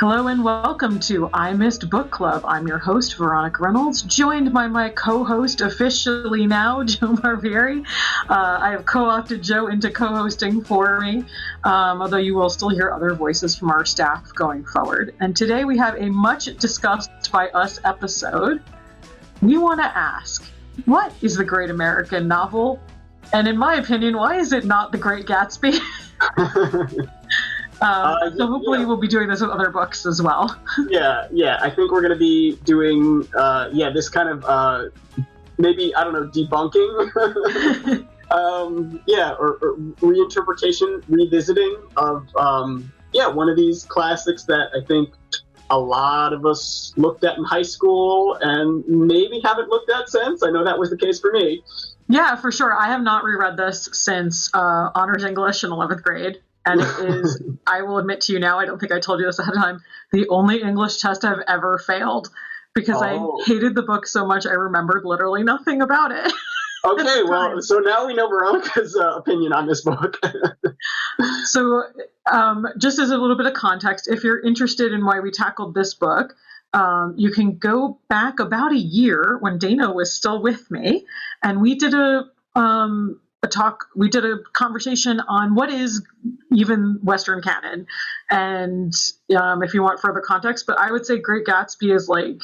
Hello and welcome to I Missed Book Club. I'm your host, Veronica Reynolds, joined by my co-host officially now, Joe Barbieri. I have co-opted Joe into co-hosting for me, although you will still hear other voices from our staff going forward. And today we have a much discussed by us episode. We want to ask, what is the great American novel? And in my opinion, why is it not The Great Gatsby? So hopefully we'll be doing this with other books as well. Yeah. I think we're going to be doing, this kind of, maybe, I don't know, debunking, or reinterpretation, revisiting of, one of these classics that I think a lot of us looked at in high school and maybe haven't looked at since. I know that was the case for me. Yeah, for sure. I have not reread this since Honors English in 11th grade. And it is, I will admit to you now, I don't think I told you this ahead of time, the only English test I've ever failed because I hated the book so much I remembered literally nothing about it. Okay, well, so now we know Veronica's opinion on this book. So just as a little bit of context, if you're interested in why we tackled this book, you can go back about a year when Dana was still with me, and we did a conversation on what is even Western canon. And if you want further context, but I would say Great Gatsby is like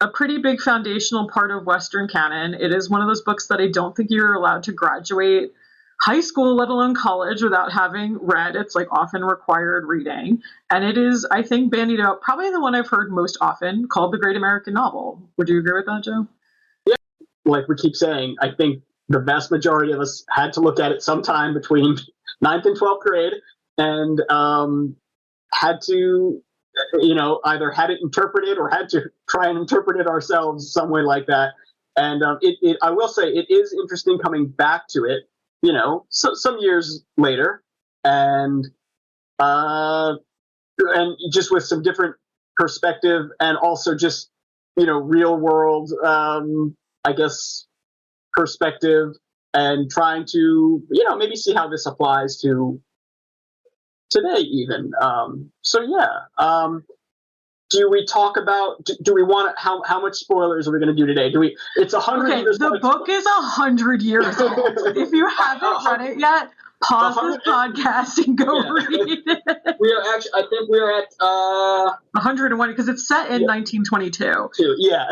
a pretty big foundational part of Western canon. It is one of those books that I don't think you're allowed to graduate high school, let alone college, without having read. It's like often required reading. And it is, I think, bandied about, probably the one I've heard most often, called the Great American Novel. Would you agree with that, Joe? Yeah, like we keep saying, I think the vast majority of us had to look at it sometime between 9th and 12th grade and had to, either had it interpreted or had to try and interpret it ourselves some way like that. And I will say it is interesting coming back to it, some years later and just with some different perspective and also just, real world, perspective and trying to, maybe see how this applies to today even. Do we talk about, do we want to, how much spoilers are we going to do today? It's 100 years. The book is 100 years old. If you haven't read it yet, pause this podcast and go read it. We are actually, I think we are at 101 because it's set in 1922. Yeah.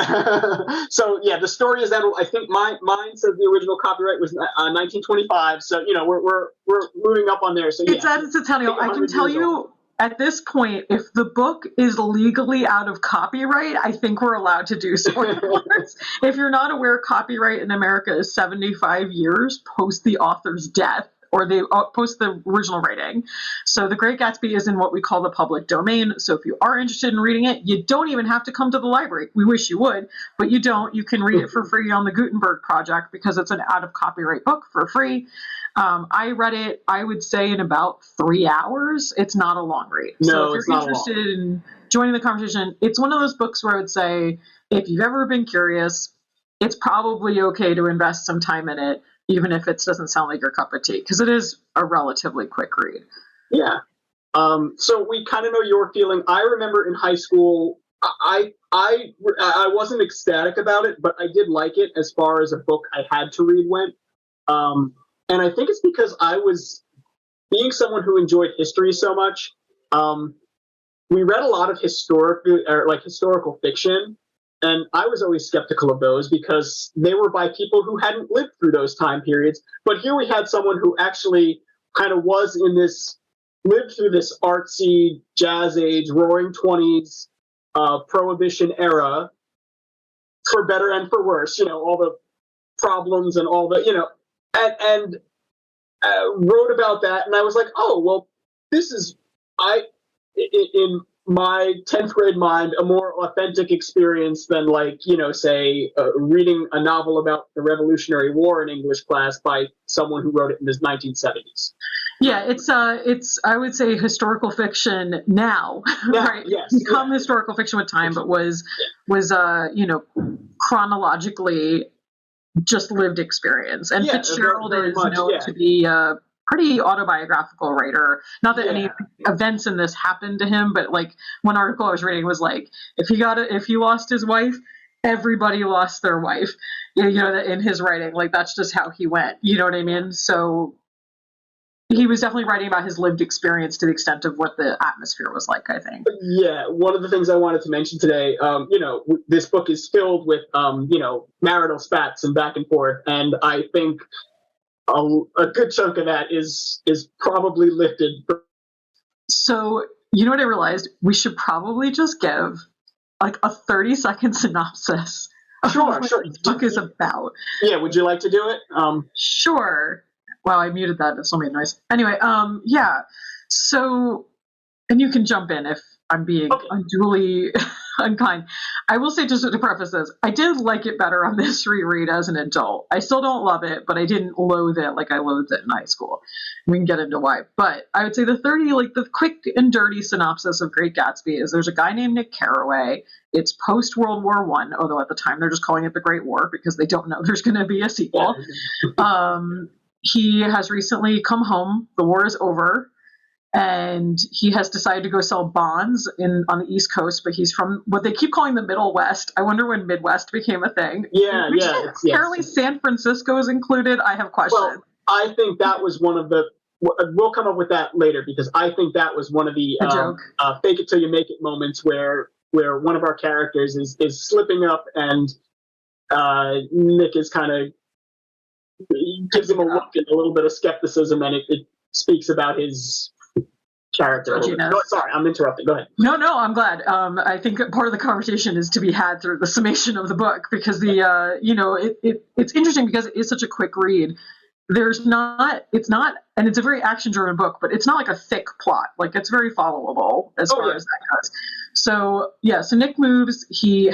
So the story is that I think mine says the original copyright was 1925. So we're moving up on there. So it's at its centennial. I can tell you at this point, if the book is legally out of copyright, I think we're allowed to do spoilers. If you're not aware, copyright in America is 75 years post the author's death. Or they post the original writing. So The Great Gatsby is in what we call the public domain. So if you are interested in reading it, you don't even have to come to the library. We wish you would, but you don't. You can read it for free on the Gutenberg Project because it's an out of copyright book for free. I read it, I would say, in about 3 hours. It's not a long read. So if you're interested in joining the conversation, it's one of those books where I would say, if you've ever been curious, it's probably okay to invest some time in it, even if it doesn't sound like your cup of tea, because it is a relatively quick read. Yeah. So we kind of know your feeling. I remember in high school, I wasn't ecstatic about it, but I did like it as far as a book I had to read went. And I think it's because I was being someone who enjoyed history so much. We read a lot of historical fiction. And I was always skeptical of those because they were by people who hadn't lived through those time periods. But here we had someone who actually kind of lived through this artsy, jazz age, roaring 20s, Prohibition era, for better and for worse, all the problems and all the, and wrote about that. And I was like, oh, well, this is, in my 10th grade mind, a more authentic experience than reading a novel about the Revolutionary War in English class by someone who wrote it in the 1970s. Yeah, it's I would say historical fiction now, right? Yes, become historical fiction with time, but was chronologically just lived experience. And Fitzgerald is known to be pretty autobiographical writer. Not that any events in this happened to him, but like one article I was reading was like, if he lost his wife, everybody lost their wife. You know, in his writing, like that's just how he went. You know what I mean? So he was definitely writing about his lived experience to the extent of what the atmosphere was like, I think. Yeah, one of the things I wanted to mention today, this book is filled with, marital spats and back and forth, and I think a good chunk of that is probably lifted. So, you know what I realized? We should probably just give like a 30-second synopsis of what this book is about. Yeah, would you like to do it? Sure. Wow, I muted that. That still made noise. Anyway, yeah. So, and you can jump in if I'm being unduly unkind. I will say, just to preface this, I did like it better on this reread as an adult. I still don't love it, but I didn't loathe it like I loathed it in high school. We can get into why. But I would say the quick and dirty synopsis of Great Gatsby is there's a guy named Nick Carraway. It's post World War I, although at the time they're just calling it the Great War because they don't know there's going to be a sequel. He has recently come home. The war is over. And he has decided to go sell bonds on the East Coast, but he's from what they keep calling the Middle West. I wonder when Midwest became a thing. Apparently San Francisco is included. I have questions. Well, I think that was one of the we'll come up with that later because I think that was one of the fake it till you make it moments where one of our characters is slipping up and Nick is kind of gives him a look and a little bit of skepticism, and it speaks about his character. No, sorry, I'm interrupting. Go ahead. No, I'm glad. I think part of the conversation is to be had through the summation of the book because it's interesting because it is such a quick read. It's not, and it's a very action-driven book, but it's not like a thick plot. Like it's very followable as far as that goes. So Nick moves. He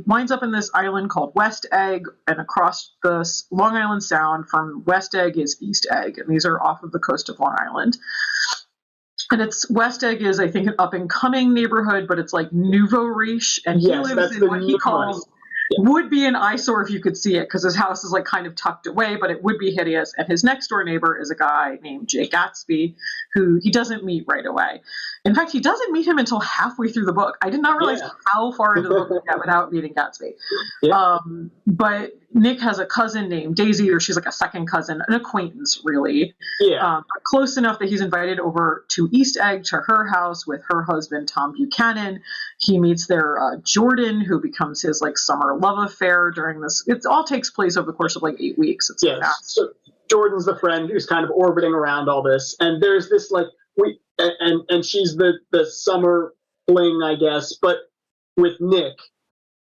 winds up in this island called West Egg, and across the Long Island Sound from West Egg is East Egg, and these are off of the coast of Long Island. And West Egg is, I think, an up-and-coming neighborhood, but it's like nouveau riche, and he lives in what he calls would be an eyesore if you could see it, because his house is like kind of tucked away, but it would be hideous. And his next door neighbor is a guy named Great Gatsby, who he doesn't meet right away. In fact, he doesn't meet him until halfway through the book. I did not realize how far into the book we got without meeting Gatsby. But Nick has a cousin named Daisy, or she's like a second cousin, an acquaintance, really. Close enough that he's invited over to East Egg to her house with her husband, Tom Buchanan. He meets there Jordan, who becomes his like summer love affair during this. It all takes place over the course of like 8 weeks. So Jordan's the friend who's kind of orbiting around all this, and there's this like and she's the summer fling, I guess, but with Nick.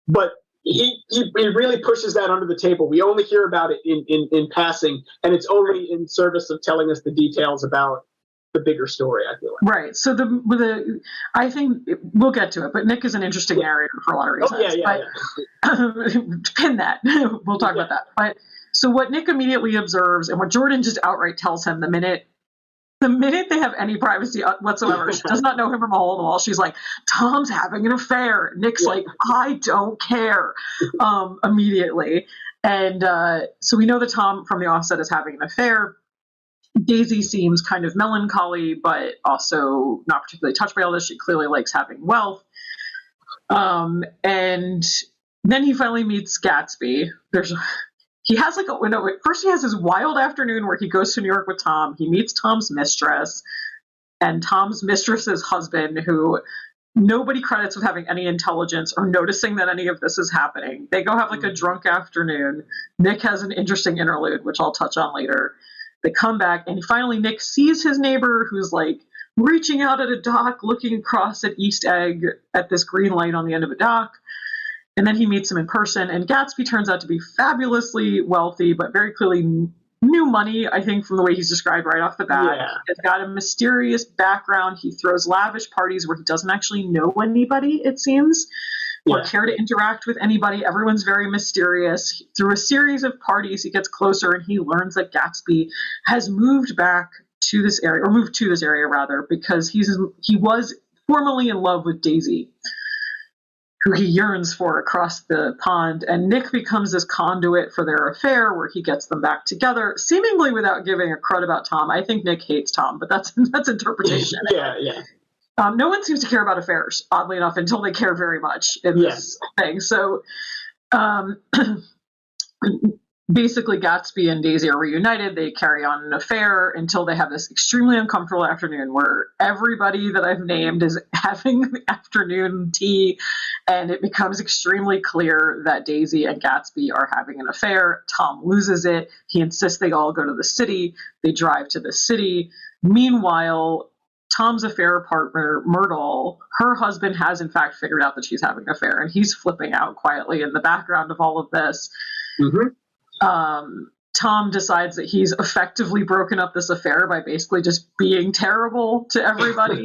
But he really pushes that under the table. We only hear about it in passing, and it's only in service of telling us the details about the bigger story, I feel like. Right. So I think we'll get to it, but Nick is an interesting narrator for a lot of reasons. Pin that. We'll talk about that. But so what Nick immediately observes, and what Jordan just outright tells him the minute they have any privacy whatsoever, she does not know him from a hole in the wall. She's like, Tom's having an affair. Nick's like, I don't care, immediately. And so we know that Tom from the offset is having an affair. Daisy seems kind of melancholy, but also not particularly touched by all this. She clearly likes having wealth. And then he finally meets Gatsby. He has first he has his wild afternoon where he goes to New York with Tom. He meets Tom's mistress and Tom's mistress's husband, who nobody credits with having any intelligence or noticing that any of this is happening. They go have like a drunk afternoon. Nick has an interesting interlude, which I'll touch on later. They come back, and finally Nick sees his neighbor who's like reaching out at a dock, looking across at East Egg at this green light on the end of a dock. And then he meets him in person, and Gatsby turns out to be fabulously wealthy, but very clearly new money, I think, from the way he's described right off the bat. Yeah. He's got a mysterious background. He throws lavish parties where he doesn't actually know anybody, it seems, or care to interact with anybody. Everyone's very mysterious. Through a series of parties, he gets closer, and he learns that Gatsby has moved to this area, because he was formerly in love with Daisy, who he yearns for across the pond, and Nick becomes this conduit for their affair where he gets them back together, seemingly without giving a crud about Tom. I think Nick hates Tom, but that's interpretation. Yeah. No one seems to care about affairs, oddly enough, until they care very much in this thing. So basically Gatsby and Daisy are reunited. They carry on an affair until they have this extremely uncomfortable afternoon where everybody that I've named is having afternoon tea, and it becomes extremely clear that Daisy and Gatsby are having an affair. Tom loses it. He insists they all go to the city. They drive to the city. Meanwhile, Tom's affair partner, Myrtle, her husband has in fact figured out that she's having an affair, and he's flipping out quietly in the background of all of this. Mm-hmm. Tom decides that he's effectively broken up this affair by basically just being terrible to everybody.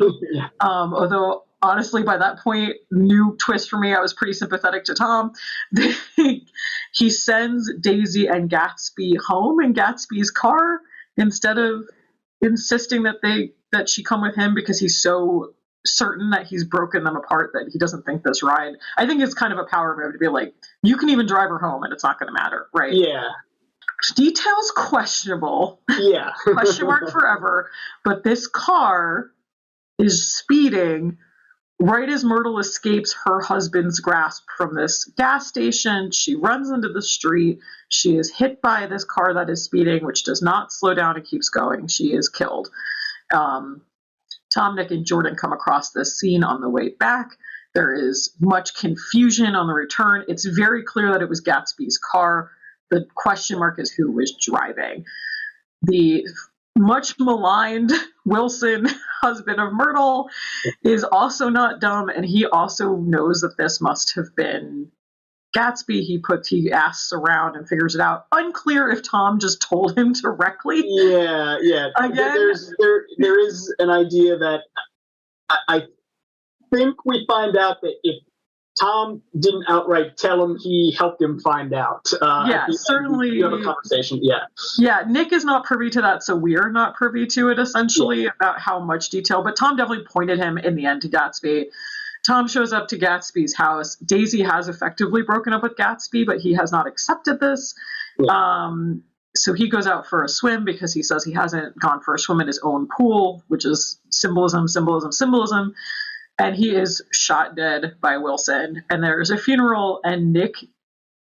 Although, honestly, by that point, new twist for me, I was pretty sympathetic to Tom. He sends Daisy and Gatsby home in Gatsby's car instead of insisting that she come with him, because he's so certain that he's broken them apart that he doesn't think this ride. I think it's kind of a power move to be like, you can even drive her home and it's not going to matter, right? Yeah. Details questionable. Yeah. Question mark forever. But this car is speeding right as Myrtle escapes her husband's grasp from this gas station. She runs into the street. She is hit by this car that is speeding, which does not slow down and keeps going. She is killed. Tom, Nick, and Jordan come across this scene on the way back. There is much confusion on the return. It's very clear that it was Gatsby's car. The question mark is who was driving. The much maligned Wilson, husband of Myrtle, is also not dumb, and he also knows that this must have been Gatsby. He asks around and figures it out. Unclear if Tom just told him directly. Yeah. Again, there is an idea that I think we find out that if Tom didn't outright tell him, he helped him find out. Certainly. You have a conversation. Yeah, Nick is not privy to that, so we're not privy to it, essentially, about how much detail. But Tom definitely pointed him in the end to Gatsby. Tom shows up to Gatsby's house. Daisy has effectively broken up with Gatsby, but he has not accepted this. Yeah. So he goes out for a swim because he says he hasn't gone for a swim in his own pool, which is symbolism. And he is shot dead by Wilson. And there's a funeral, and Nick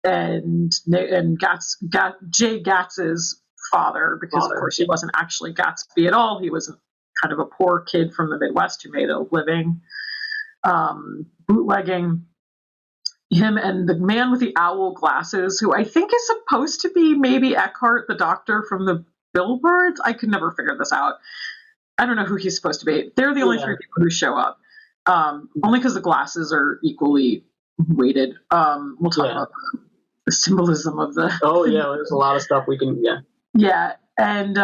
and Jay Gatz's father, because of course he wasn't actually Gatsby at all. He was kind of a poor kid from the Midwest who made a living bootlegging. Him and the man with the owl glasses, who I think is supposed to be maybe Eckhart, the doctor from the Billboards. I could never figure this out. I don't know who he's supposed to be. They're the only three people who show up. Only because the glasses are equally weighted. We'll talk about the symbolism of the... Oh, yeah, there's a lot of stuff we can... Yeah, and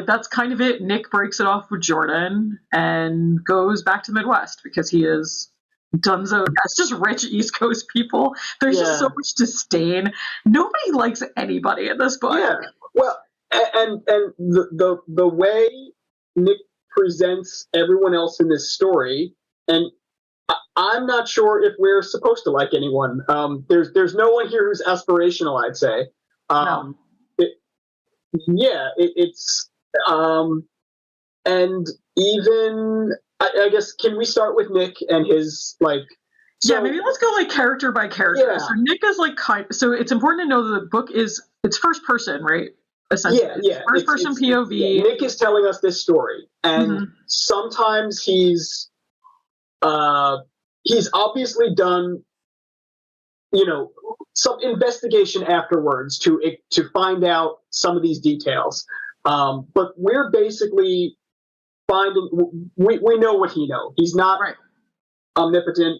that's kind of it. Nick breaks it off with Jordan and goes back to the Midwest because he is dunzo. That's just rich East Coast people. There's just so much disdain. Nobody likes anybody in this book. Yeah, well, and the way Nick presents everyone else in this story, and I'm not sure if we're supposed to like anyone. There's no one here who's aspirational, I'd say. No. It's and even I guess, can we start with Nick and his maybe let's go character by character. Yeah. So Nick is so it's important to know that the book it's first person, right? Essentially, first person POV. Yeah. Nick is telling us this story, and sometimes he's obviously done some investigation afterwards to find out some of these details. But we're basically finding we know what he knows. He's not omnipotent.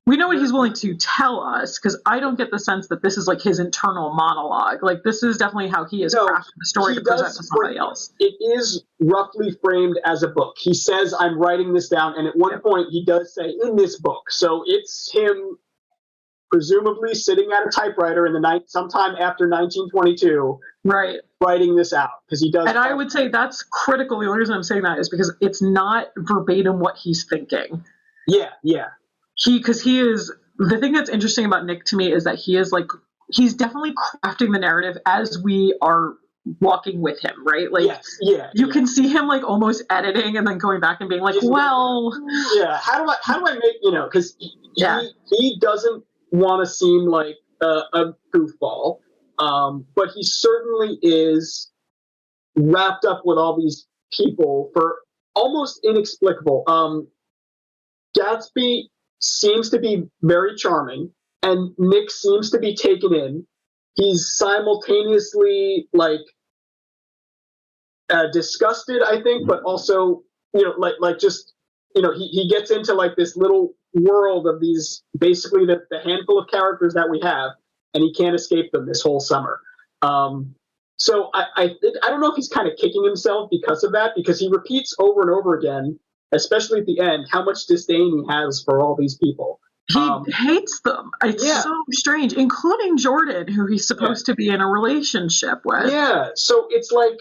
We know what he's willing to tell us, because I don't get the sense that this is his internal monologue. This is definitely how he has crafted the story to present to somebody else. It is roughly framed as a book. He says, I'm writing this down, and at one point he does say, in this book. So it's him presumably sitting at a typewriter in the night sometime after 1922, writing this out, because he does. And I would say that's critical. The only reason I'm saying that is because it's not verbatim what he's thinking. Yeah. because he is, the thing that's interesting about Nick to me is that he is like, he's definitely crafting the narrative as we are walking with him, right? Like, yes, yeah, you can see him like almost editing and then going back and being like, well, yeah, how do I make, because he doesn't want to seem like a goofball, but he certainly is wrapped up with all these people for almost inexplicable. Gatsby seems to be very charming, and Nick seems to be taken in. He's simultaneously like disgusted, I think, but also, like just, he gets into like this little world of these, basically the handful of characters that we have, and he can't escape them this whole summer. So I don't know if he's kind of kicking himself because of that, because he repeats over and over again, especially at the end, how much disdain he has for all these people. He hates them. It's so strange, including Jordan, who he's supposed to be in a relationship with. Yeah, so it's like,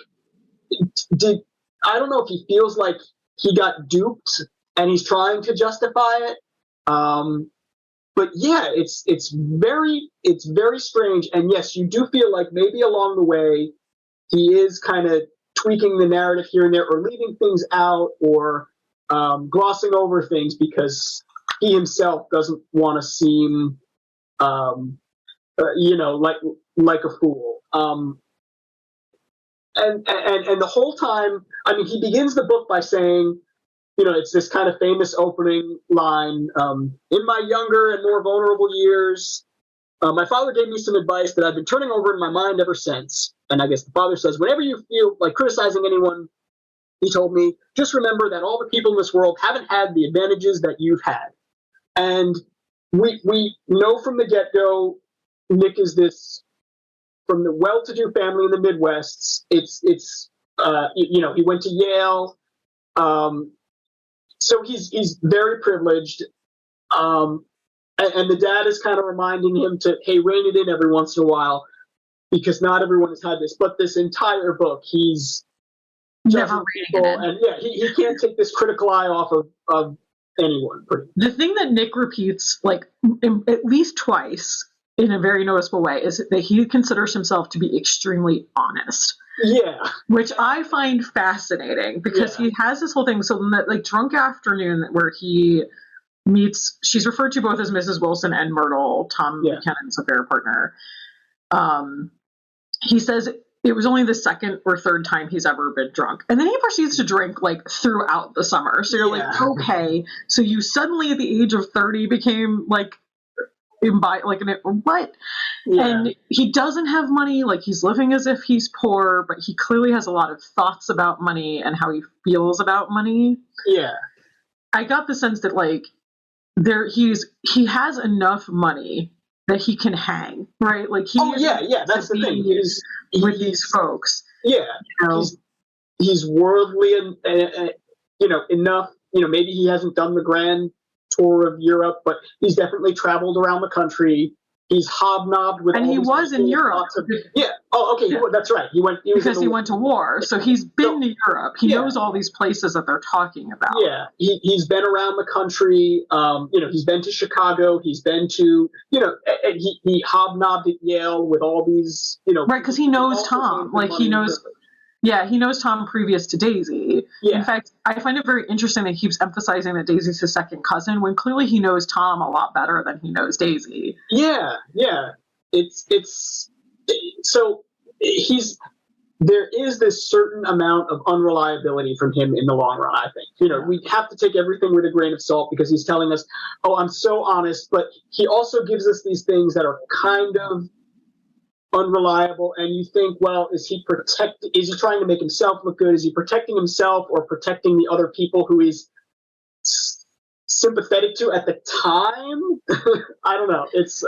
I don't know if he feels like he got duped and he's trying to justify it. But yeah, it's very strange. And yes, you do feel like maybe along the way he is kind of tweaking the narrative here and there, or leaving things out, or glossing over things because he himself doesn't want to seem, like a fool. And the whole time, I mean, he begins the book by saying, it's this kind of famous opening line, in my younger and more vulnerable years, my father gave me some advice that I've been turning over in my mind ever since. And I guess the father says, whenever you feel like criticizing anyone, he told me, just remember that all the people in this world haven't had the advantages that you've had. And we know from the get-go, Nick is this, from the well-to-do family in the Midwest. It's he went to Yale, so he's very privileged, and the dad is kind of reminding him to, hey, rein it in every once in a while, because not everyone has had this. But this entire book, he's never reading it. And he can't take this critical eye off of anyone. The thing that Nick repeats, like at least twice, in a very noticeable way, is that he considers himself to be extremely honest. Yeah. Which I find fascinating, because he has this whole thing. So in that, like, drunk afternoon where he meets, she's referred to both as Mrs. Wilson and Myrtle, Tom Buchanan's affair partner. He says it was only the second or third time he's ever been drunk. And then he proceeds to drink like throughout the summer. So you're like, okay, so you suddenly at the age of 30 became like, what? Yeah. And he doesn't have money. Like, he's living as if he's poor, but he clearly has a lot of thoughts about money and how he feels about money. Yeah. I got the sense that like he has enough money that he can hang, right? Like that's the thing. He's with these folks. Yeah. He's worldly and enough, maybe he hasn't done the grand tour of Europe, but he's definitely traveled around the country. He's hobnobbed with, and he was in Europe. That's right. He went to war, so he's been to Europe. He knows all these places that they're talking about. Yeah, he's been around the country. He's been to Chicago. He's been to, he hobnobbed at Yale with all these, right, because he knows Tom. Like, he knows. Yeah, he knows Tom previous to Daisy. Yeah. In fact, I find it very interesting that he keeps emphasizing that Daisy's his second cousin, when clearly he knows Tom a lot better than he knows Daisy. Yeah. It's so there is this certain amount of unreliability from him in the long run, I think. We have to take everything with a grain of salt, because he's telling us, oh, I'm so honest, but he also gives us these things that are kind of unreliable, and you think, well, is he trying to make himself look good? Is he protecting himself or protecting the other people who he's sympathetic to at the time? I don't know. It's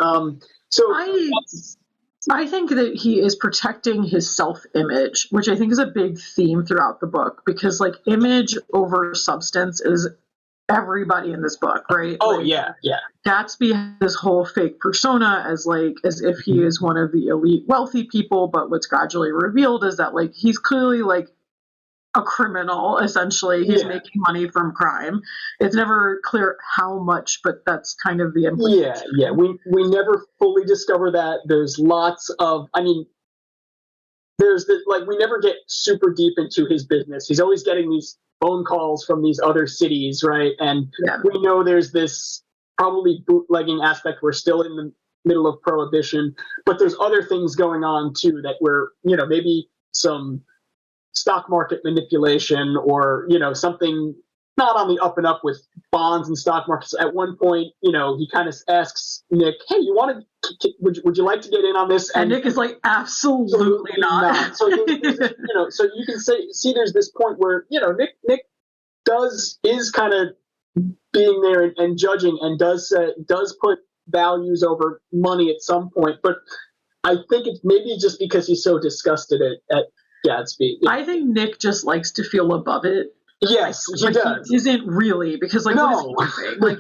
I think that he is protecting his self-image, which I think is a big theme throughout the book, because like image over substance is everybody in this book, right? Oh, like, yeah. Gatsby has this whole fake persona as if he is one of the elite wealthy people, but what's gradually revealed is that like he's clearly like a criminal, essentially. He's making money from crime. It's never clear how much, but that's kind of the implication. Yeah. We never fully discover that. There's lots of, I mean, there's the, like, we never get super deep into his business. He's always getting these phone calls from these other cities, right? And we know there's this probably bootlegging aspect. We're still in the middle of prohibition, but there's other things going on too that we're, you know, maybe some stock market manipulation or, you know, something not on the up and up with bonds and stock markets. At one point, you know, he kind of asks Nick, "Hey, would you like to get in on this?" And Nick is like, "Absolutely not." So you know, so you can see there's this point where, you know, Nick is kind of being there and judging, and does put values over money at some point, but I think it's maybe just because he's so disgusted at Gatsby. I think Nick just likes to feel above it. Yes, he does. He isn't really, because like, no. What is he doing? Like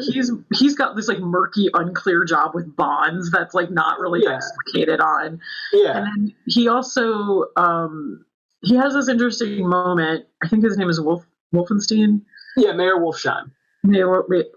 he's got this like murky, unclear job with bonds that's like not really explicated on. Yeah. And then he also he has this interesting moment. I think his name is Wolfenstein. Yeah, Mayor Wolfsheim.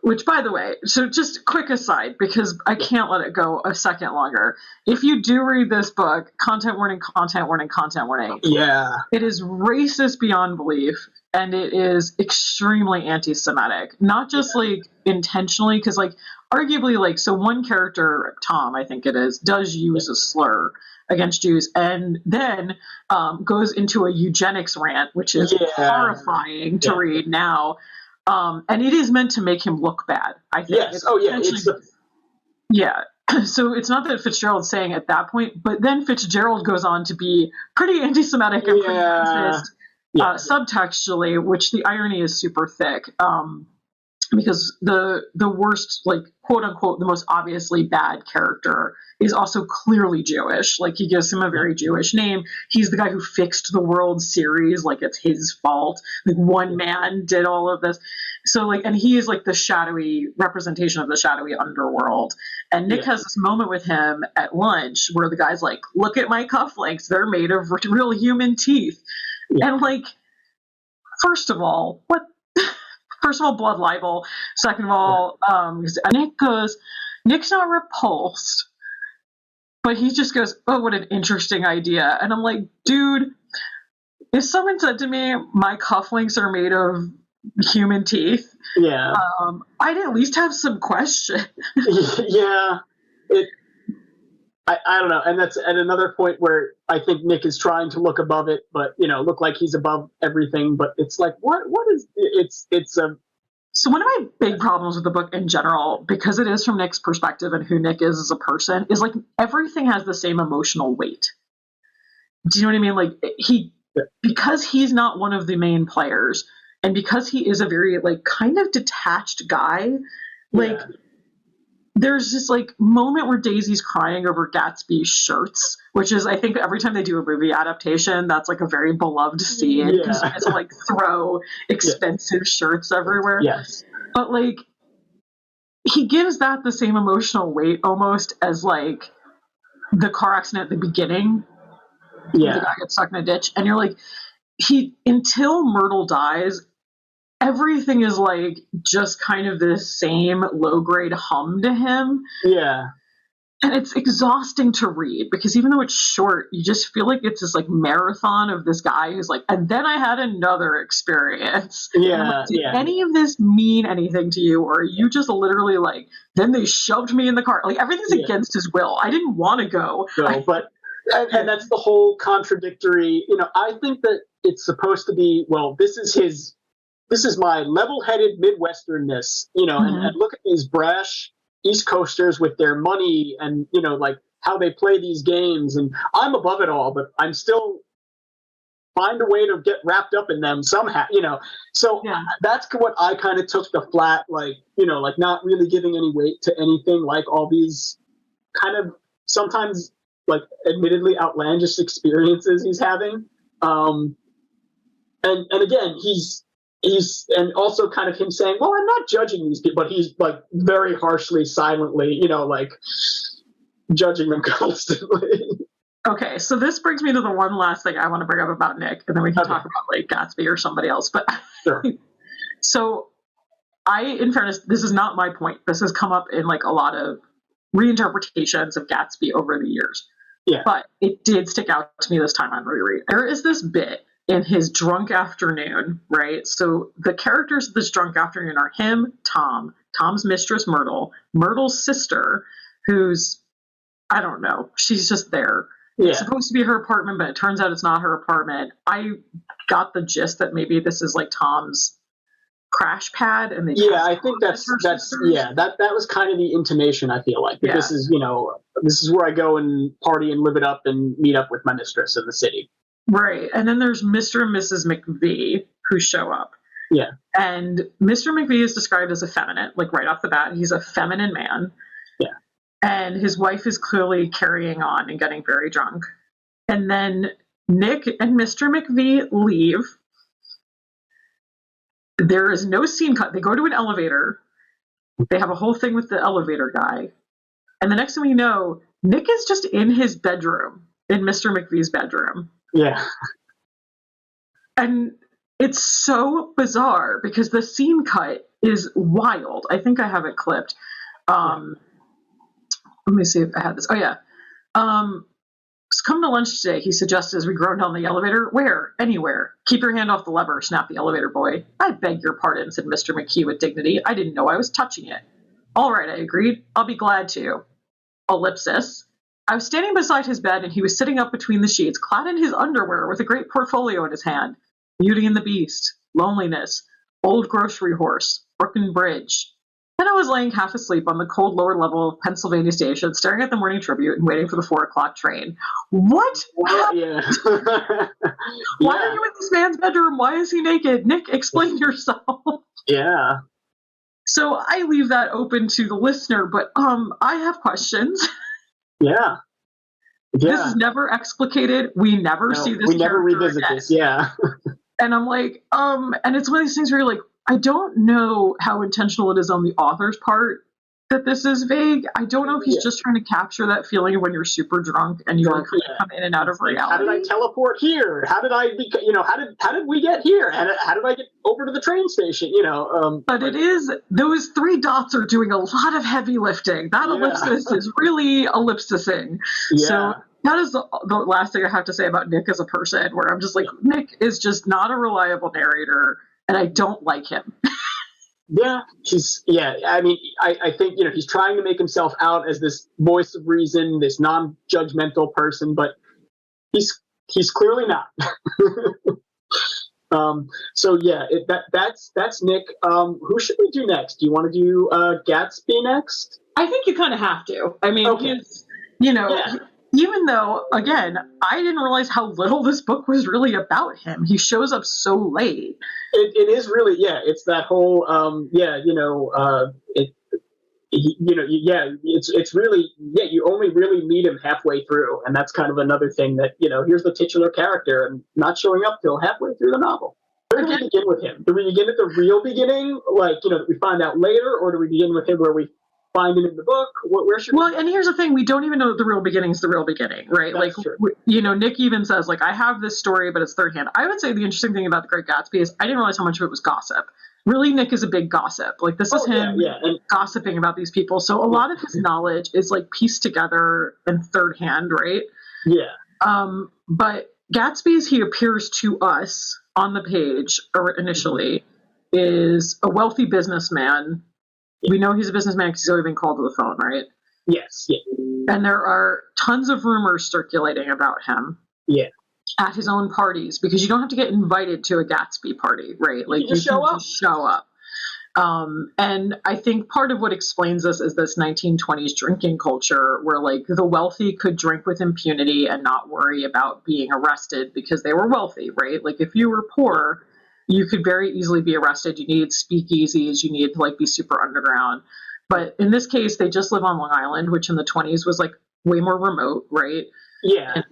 Which, by the way, so just quick aside, because I can't let it go a second longer. If you do read this book, content warning, content warning, content warning. Yeah. It is racist beyond belief, and it is extremely anti-Semitic. Not just like intentionally, because like arguably like, so one character, Tom, I think it is, does use a slur against Jews, and then goes into a eugenics rant, which is horrifying to read now. And it is meant to make him look bad, I think. Yes. So it's not that Fitzgerald's saying at that point, but then Fitzgerald goes on to be pretty anti-Semitic and pretty racist, subtextually, which the irony is super thick. Because the worst, like, quote unquote, the most obviously bad character is also clearly Jewish. Like, he gives him a very Jewish name. He's the guy who fixed the World Series, like it's his fault. Like, one man did all of this. So like, and he is like the shadowy representation of the shadowy underworld. And Nick has this moment with him at lunch where the guy's like, "Look at my cufflinks. They're made of real human teeth." Yeah. And like, first of all, blood libel. Second of all, Nick's not repulsed, but he just goes, "Oh, what an interesting idea." And I'm like, dude, if someone said to me, "My cufflinks are made of human teeth," I'd at least have some question. I don't know, and that's at another point where I think Nick is trying to look above it, but, you know, look like he's above everything. But it's like, what is it's a. So one of my big problems with the book in general, because it is from Nick's perspective and who Nick is as a person, is like everything has the same emotional weight. Do you know what I mean? Like because he's not one of the main players, and because he is a very like kind of detached guy, like. There's this like moment where Daisy's crying over Gatsby's shirts, which is, I think, every time they do a movie adaptation, that's like a very beloved scene because you get to like throw expensive shirts everywhere. Yes. But like, he gives that the same emotional weight almost as like the car accident at the beginning. Yeah. The guy gets stuck in a ditch, and you're like, until Myrtle dies, everything is like just kind of the same low grade hum to him. Yeah. And it's exhausting to read because even though it's short, you just feel like it's this like marathon of this guy who's like, and then I had another experience. Yeah. Did any of this mean anything to you? Or are you just literally like, then they shoved me in the car? Like everything's against his will. I didn't want to go. And that's the whole contradictory, you know, I think that it's supposed to be, well, this is my level-headed Midwesternness, you know, and look at these brash East Coasters with their money and, you know, like how they play these games. And I'm above it all, but I'm still find a way to get wrapped up in them somehow, you know. So that's what I kind of took the flat, like, you know, like not really giving any weight to anything, like all these kind of sometimes like admittedly outlandish experiences he's having. And again, he's and also kind of him saying, well, I'm not judging these people, but he's like very harshly, silently, you know, like judging them constantly. Okay, so this brings me to the one last thing I want to bring up about Nick, and then we can talk about like Gatsby or somebody else. But Sure. So in fairness, this is not my point. This has come up in like a lot of reinterpretations of Gatsby over the years. Yeah. But it did stick out to me this time on reread. There is this bit in his drunk afternoon, right? So the characters of this drunk afternoon are him, Tom's mistress, Myrtle's sister, who's, I don't know, she's just there. Yeah. It's supposed to be her apartment, but it turns out it's not her apartment. I got the gist that maybe this is like Tom's crash pad, and I think that was kind of the intimation. I feel like this is where I go and party and live it up and meet up with my mistress in the city. Right, and then there's Mr. and Mrs. McVee who show up. Yeah, and Mr. McVee is described as effeminate, like right off the bat. He's a feminine man. Yeah, and his wife is clearly carrying on and getting very drunk. And then Nick and Mr. McVee leave. There is no scene cut. They go to an elevator. They have a whole thing with the elevator guy. And the next thing we know, Nick is just in his bedroom, in Mr. McVee's bedroom. Yeah. And it's so bizarre because the scene cut is wild. I think I have it clipped. Let me see if I had this. Oh, yeah. Come to lunch today, he suggested as we groaned down the elevator. Where? Anywhere. Keep your hand off the lever, snapped the elevator boy. I beg your pardon, said Mr. McKee with dignity. I didn't know I was touching it. All right, I agreed. I'll be glad to. Ellipsis. I was standing beside his bed, and he was sitting up between the sheets, clad in his underwear with a great portfolio in his hand. Beauty and the Beast, Loneliness, Old Grocery Horse, Brooklyn Bridge. Then I was laying half asleep on the cold lower level of Pennsylvania Station, staring at the Morning Tribute and waiting for the 4:00 train. What? Yeah. Why are you in this man's bedroom? Why is he naked? Nick, explain yourself. Yeah. So I leave that open to the listener, but I have questions. Yeah. This is never explicated. We never see this. We never revisit again. this. Yeah. And I'm like, and it's one of these things where you're like, I don't know how intentional it is on the author's part that this is vague. I don't know if he's just trying to capture that feeling of when you're super drunk and you kind of come in and out of reality. How did I teleport here? How did I how did we get here? How did I get over to the train station? But it is, those three dots are doing a lot of heavy lifting. That ellipsis is really ellipsising. Yeah. So that is the last thing I have to say about Nick as a person, where I'm just like, Nick is just not a reliable narrator, and I don't like him. I mean, I think, he's trying to make himself out as this voice of reason, this non-judgmental person, but he's clearly not. That's Nick. Who should we do next? Do you want to do Gatsby next? I think you kind of have to. I mean, even though, again, I didn't realize how little this book was really about him. He shows up so late. It is really, it's that whole, it's really, you only really meet him halfway through. And that's kind of another thing that, here's the titular character and not showing up till halfway through the novel. Where do we begin with him? Do we begin at the real beginning, that we find out later, or do we begin with him where we find him in the book? Where should we? And here's the thing: we don't even know that the real beginning is the real beginning, right? That's true. Nick even says, like, I have this story, but it's third hand. I would say the interesting thing about The Great Gatsby is I didn't realize how much of it was gossip. Really, Nick is a big gossip. Like, this is him and gossiping about these people. So a lot of his knowledge is like pieced together in third hand, right? Yeah. But Gatsby, as he appears to us on the page initially, is a wealthy businessman. We know he's a businessman because he's already been called to the phone, right? Yes. Yeah. And there are tons of rumors circulating about him. Yeah. At his own parties, because you don't have to get invited to a Gatsby party, right? Like, you can just show up. And I think part of what explains this is this 1920s drinking culture where, like, the wealthy could drink with impunity and not worry about being arrested because they were wealthy, right? Like, if you were poor, you could very easily be arrested. You needed speakeasies. You needed to, like, be super underground. But in this case, they just live on Long Island, which in the 20s was, like, way more remote, right? Yeah. And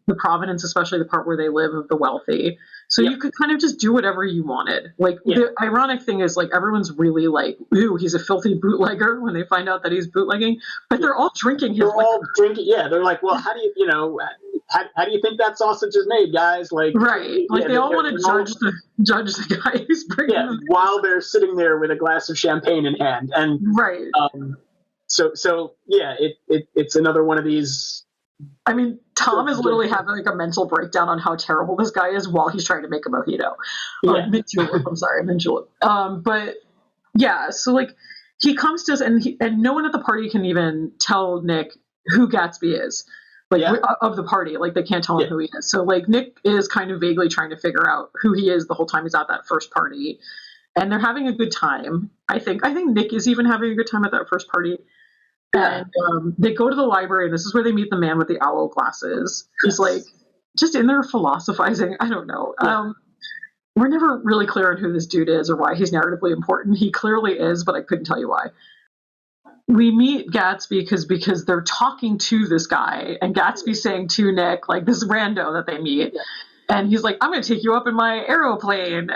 the Providence, especially the part where they live, of the wealthy. So you could kind of just do whatever you wanted. Like, the ironic thing is, like, everyone's really like, ooh, he's a filthy bootlegger when they find out that he's bootlegging. But they're all drinking his liquor. All drinking. Yeah. They're like, well, how do you, how do you think that sausage is made, guys? Like, right. Like, they all want to judge the guy who's bringing them. While they're sitting there with a glass of champagne in hand. And right. So yeah, it's another one of these. I mean, Tom is literally having like a mental breakdown on how terrible this guy is while he's trying to make a mojito. Yeah. Mint julep. I'm sorry, mint julep. But yeah, so like he comes to us, and no one at the party can even tell Nick who Gatsby is, like of the party. Like, they can't tell him who he is. So like Nick is kind of vaguely trying to figure out who he is the whole time he's at that first party, and they're having a good time. I think Nick is even having a good time at that first party. And they go to the library, and this is where they meet the man with the owl glasses. He's like just in there philosophizing. I don't know. Yeah. We're never really clear on who this dude is or why he's narratively important. He clearly is, but I couldn't tell you why. We meet Gatsby because they're talking to this guy, and Gatsby's saying to Nick, like, this rando that they meet, and he's like, I'm going to take you up in my aeroplane,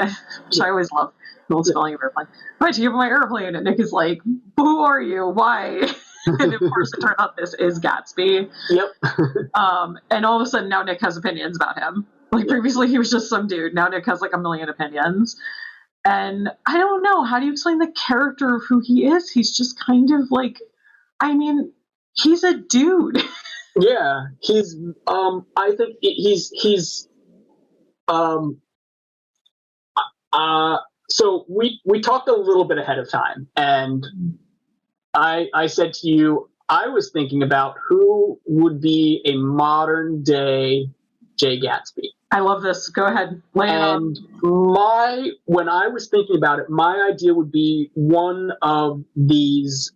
which I always love. The old spelling of airplane. I'm going to take you up in my airplane, and Nick is like, who are you? Why? And of course, it turns out this is Gatsby. Yep. And all of a sudden, now Nick has opinions about him. Like, previously, he was just some dude. Now Nick has like a million opinions. And I don't know. How do you explain the character of who he is? He's just kind of like, I mean, he's a dude. Yeah. He's, I think so we talked a little bit ahead of time, and I said to you, I was thinking about who would be a modern day Jay Gatsby. I love this. Go ahead. Lay it on. When I was thinking about it, my idea would be one of these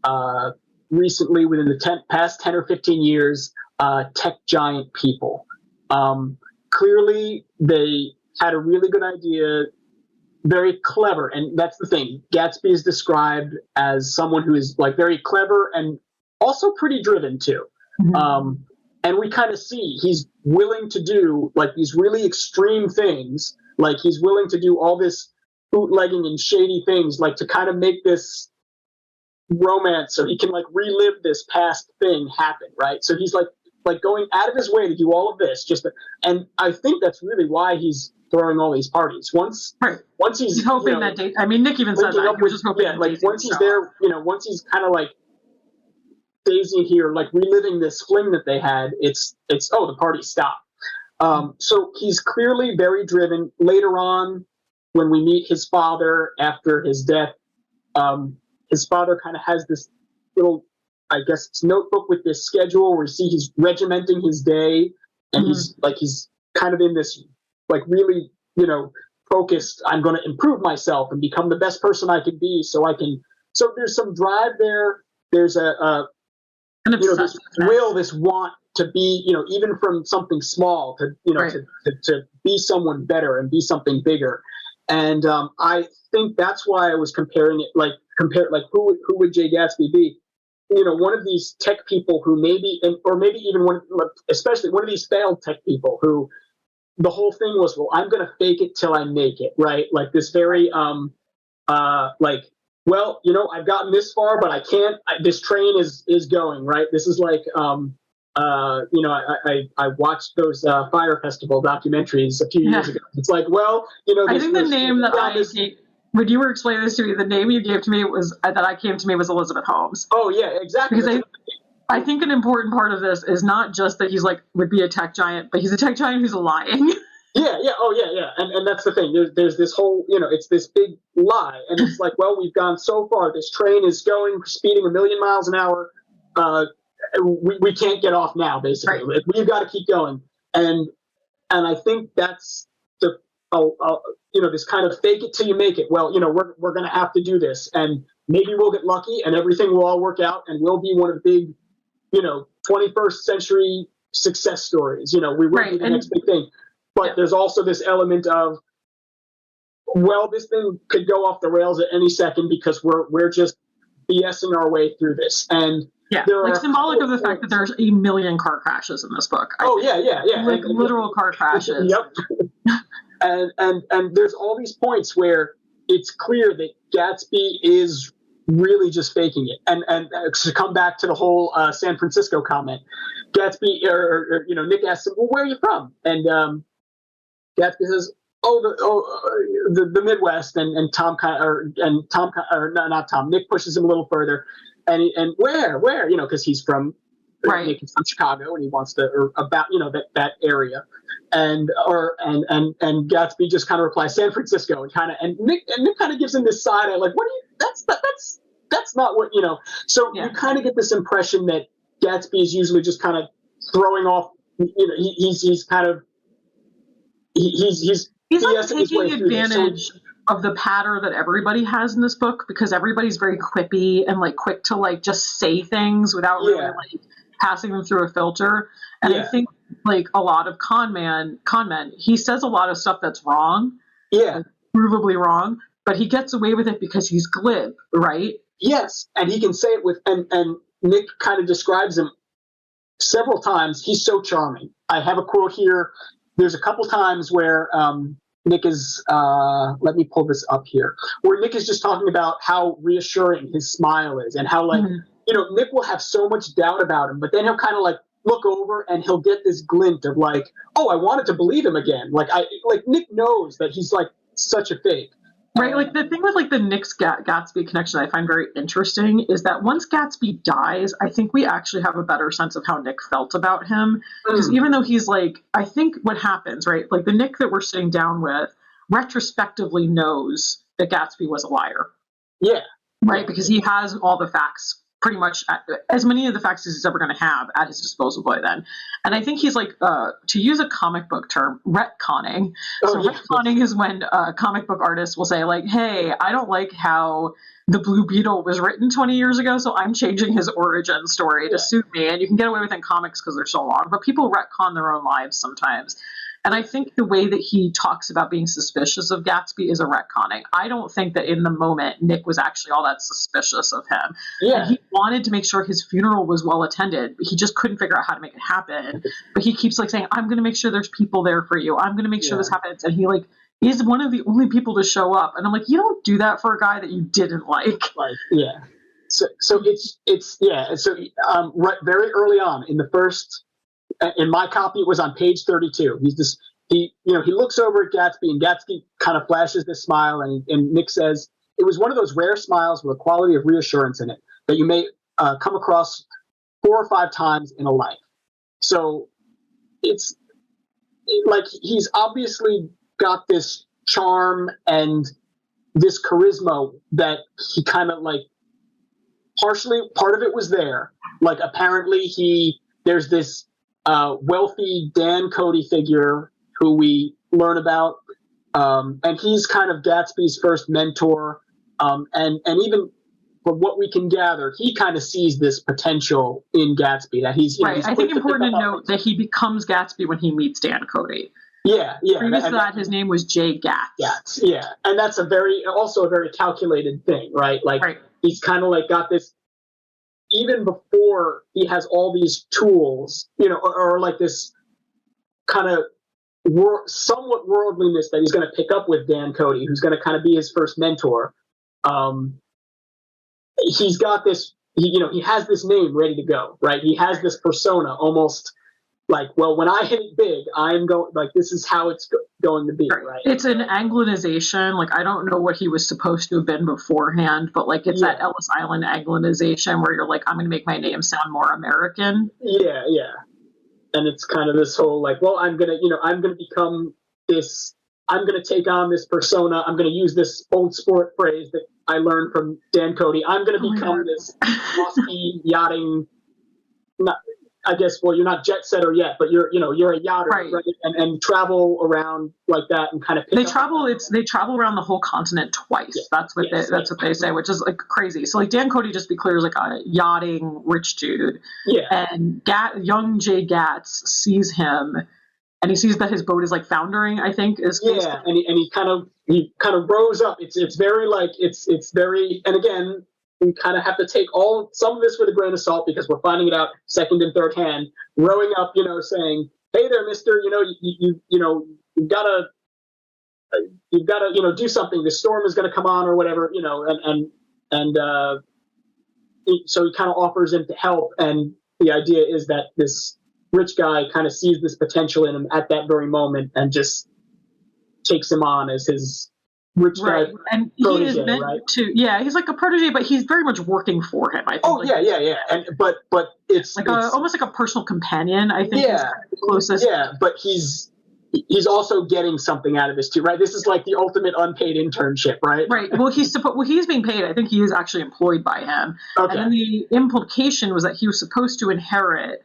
recently, within the past 10 or 15 years, tech giant people. Clearly, they had a really good idea, very clever, and that's the thing. Gatsby is described as someone who is like very clever and also pretty driven too. Mm-hmm. And we kind of see he's willing to do like these really extreme things. Like, he's willing to do all this bootlegging and shady things, like to kind of make this romance so he can like relive this past thing happen, right? So he's like going out of his way to do all of this and I think that's really why he's throwing all these parties. Once he's hoping that date. I mean, Nick even said that. He was just hoping like once he's there, once he's kind of like Daisy here, like reliving this fling that they had, it's the party stopped. So he's clearly very driven. Later on, when we meet his father after his death, his father kind of has this little, I guess it's notebook with this schedule where you see he's regimenting his day, and he's kind of in this like really, focused, I'm going to improve myself and become the best person I can be so there's some drive there. There's this will, this want to be, even from something small to be someone better and be something bigger. And I think that's why I was comparing it, who would Jay Gatsby be? One of these tech people who maybe even especially one of these failed tech people who the whole thing was, well, I'm going to fake it till I make it, right? Like this very, I've gotten this far, but I can't, this train is going, right? This is like, I watched those Fire Festival documentaries a few years ago. It's like, I think the name that when you were explaining this to me, the name you gave to me was Elizabeth Holmes. Oh yeah, exactly. Because I think an important part of this is not just that he's like would be a tech giant, but he's a tech giant who's lying. Yeah. And that's the thing. There's this whole, it's this big lie. And it's like, well, we've gone so far. This train is speeding 1,000,000 miles an hour. We can't get off now, basically. Right. We've got to keep going. And I think that's this kind of fake it till you make it. Well, we're going to have to do this. And maybe we'll get lucky and everything will all work out and we'll be one of the big, 21st century success stories. We will be the next big thing. But there's also this element of, well, this thing could go off the rails at any second because we're just BSing our way through this. And symbolic of the fact that there's 1 million car crashes in this book. Yeah. Like literal car crashes. Yep. and there's all these points where it's clear that Gatsby is really just faking it. And to come back to the whole San Francisco comment, Gatsby or Nick asks him, well, where are you from? And Gatsby says, the Midwest, and Nick pushes him a little further, and where, because he's from right. Nick is from Chicago, and he wants to, or about that area, and Gatsby just kind of replies San Francisco, and Nick kind of gives him this side eye, like, what do you? That's not what you know. So you kind of get this impression that Gatsby is usually just kind of throwing off. He's kind of he's like taking advantage of the patter that everybody has in this book, because everybody's very quippy and like quick to like just say things without really like passing them through a filter. And I think like a lot of con men, he says a lot of stuff that's wrong, provably wrong, but he gets away with it because he's glib, right? Yes, and he can say it with and Nick kind of describes him several times. He's so charming. I have a quote here. There's a couple times where Nick is, let me pull this up here, where Nick is just talking about how reassuring his smile is, and how like, Nick will have so much doubt about him, but then he'll kind of like look over and he'll get this glint of like, oh, I wanted to believe him again. Like Nick knows that he's like such a fake. Right, like the thing with like the Nick's Gatsby connection that I find very interesting is that once Gatsby dies, I think we actually have a better sense of how Nick felt about him. Because even though he's like, I think what happens, right, like the Nick that we're sitting down with retrospectively knows that Gatsby was a liar. Yeah. Right, because he has all the facts, pretty much as many of the facts as he's ever going to have at his disposal by then. And I think he's like, to use a comic book term, retconning. Retconning is when comic book artists will say like, hey, I don't like how the Blue Beetle was written 20 years ago, so I'm changing his origin story to suit me. And you can get away with it in comics because they're so long, but people retcon their own lives sometimes. And I think the way that he talks about being suspicious of Gatsby is a retconning. I don't think that in the moment Nick was actually all that suspicious of him. Yeah. And he wanted to make sure his funeral was well attended, but he just couldn't figure out how to make it happen. But he keeps like saying, I'm going to make sure there's people there for you. I'm going to make sure this happens. And he like is one of the only people to show up. And I'm like, you don't do that for a guy that you didn't like. Yeah. So it's So right, very early on in the first. In my copy, it was on page 32. He looks over at Gatsby, and Gatsby kind of flashes this smile, and Nick says, it was one of those rare smiles with a quality of reassurance in it that you may come across 4 or 5 times in a life. So it's like he's obviously got this charm and this charisma that he kind of like, partially, part of it was there. Like apparently there's this wealthy Dan Cody figure who we learn about, and he's kind of Gatsby's first mentor, and even from what we can gather, he kind of sees this potential in Gatsby that he's right. He's I think important to note that he becomes Gatsby when he meets Dan Cody. Yeah. Previous to that, his name was Jay Gatz. Yeah, and that's also a very calculated thing, right? Like he's kind of like got this. Even before he has all these tools, or like this kind of somewhat worldliness that he's going to pick up with Dan Cody, who's going to kind of be his first mentor. He's got this, he has this name ready to go, right? He has this persona almost like, well, when I hit it big, I'm going, like, this is how it's going to be, right? It's an Anglicization. Like, I don't know what he was supposed to have been beforehand, but like, it's that Ellis Island Anglicization where you're like, I'm going to make my name sound more American. Yeah. And it's kind of this whole like, well, I'm going to become this, I'm going to take on this persona. I'm going to use this old sport phrase that I learned from Dan Cody. I'm going to become this lofty yachting, I guess, well, you're not jet setter yet, but you're a yachter, right? And travel around like that and kind of they travel around the whole continent twice. Yeah. That's what they say, which is like crazy. So like Dan Cody, just to be clear, is like a yachting rich dude. Yeah. And young Jay Gatz sees him, and he sees that his boat is like foundering, I think is. Yeah. And he kind of rose up. It's very like it's very, and again, we kind of have to take some of this with a grain of salt because we're finding it out second and third hand, rowing up, saying, hey there, mister, you've got to, do something. The storm is going to come on or whatever, and and so he kind of offers him to help, and the idea is that this rich guy kind of sees this potential in him at that very moment and just takes him on as his rich guy and protege, he is meant right? to, he's like a protege, but he's very much working for him, I think. Oh, yeah. And but it's like it's almost like a personal companion, I think, is kind of the closest. Yeah, but he's also getting something out of this too, right? This is like the ultimate unpaid internship, right? Right. Well, he's being paid. I think he is actually employed by him. Okay. And then the implication was that he was supposed to inherit,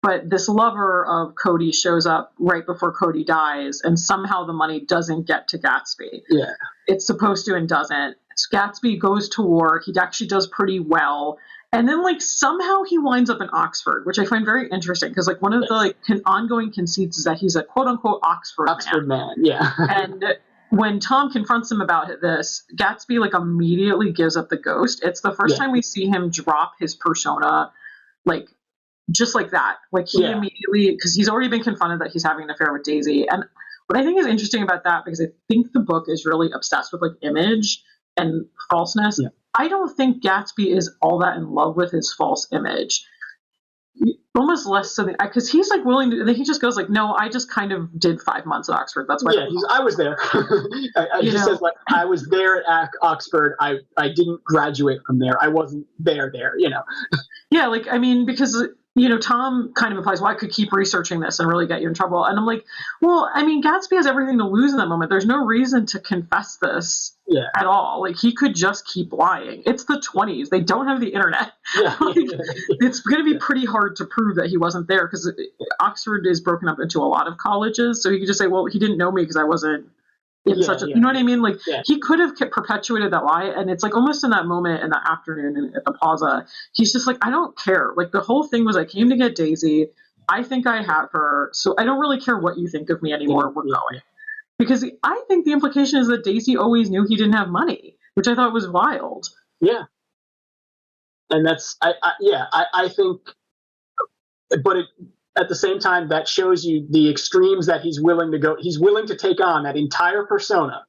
but this lover of Cody shows up right before Cody dies, and somehow the money doesn't get to Gatsby. Yeah. It's supposed to and doesn't. Gatsby goes to war. He actually does pretty well. And then, like, somehow he winds up in Oxford, which I find very interesting because, like, one of the like ongoing conceits is that he's a quote-unquote Oxford man. Yeah. And when Tom confronts him about this, Gatsby, like, immediately gives up the ghost. It's the first time we see him drop his persona, like, just like that. Like, he immediately, because he's already been confronted that he's having an affair with Daisy. And what I think is interesting about that, because I think the book is really obsessed with, like, image and falseness. Yeah. I don't think Gatsby is all that in love with his false image. Almost less so because he's like willing to. He just goes like, "No, I just kind of did 5 months at Oxford. That's why." Yeah, I was there. He says like, "I was there at Oxford. I didn't graduate from there. I wasn't there. You know." Yeah, like I mean, because Tom kind of implies, well, I could keep researching this and really get you in trouble. And I'm like, well, I mean, Gatsby has everything to lose in that moment. There's no reason to confess this at all. Like, he could just keep lying. It's the 20s. They don't have the internet. It's going to be pretty hard to prove that he wasn't there because Oxford is broken up into a lot of colleges. So he could just say, well, he didn't know me because I wasn't in such a, you know what I mean? Like, he could have perpetuated that lie. And it's like almost in that moment in the afternoon at the plaza, he's just like, I don't care. Like, the whole thing was I came to get Daisy. I think I have her. So I don't really care what you think of me anymore. We're going. Because I think the implication is that Daisy always knew he didn't have money, which I thought was wild. Yeah. And that's, I think, but at the same time, that shows you the extremes that he's willing to go. He's willing to take on that entire persona.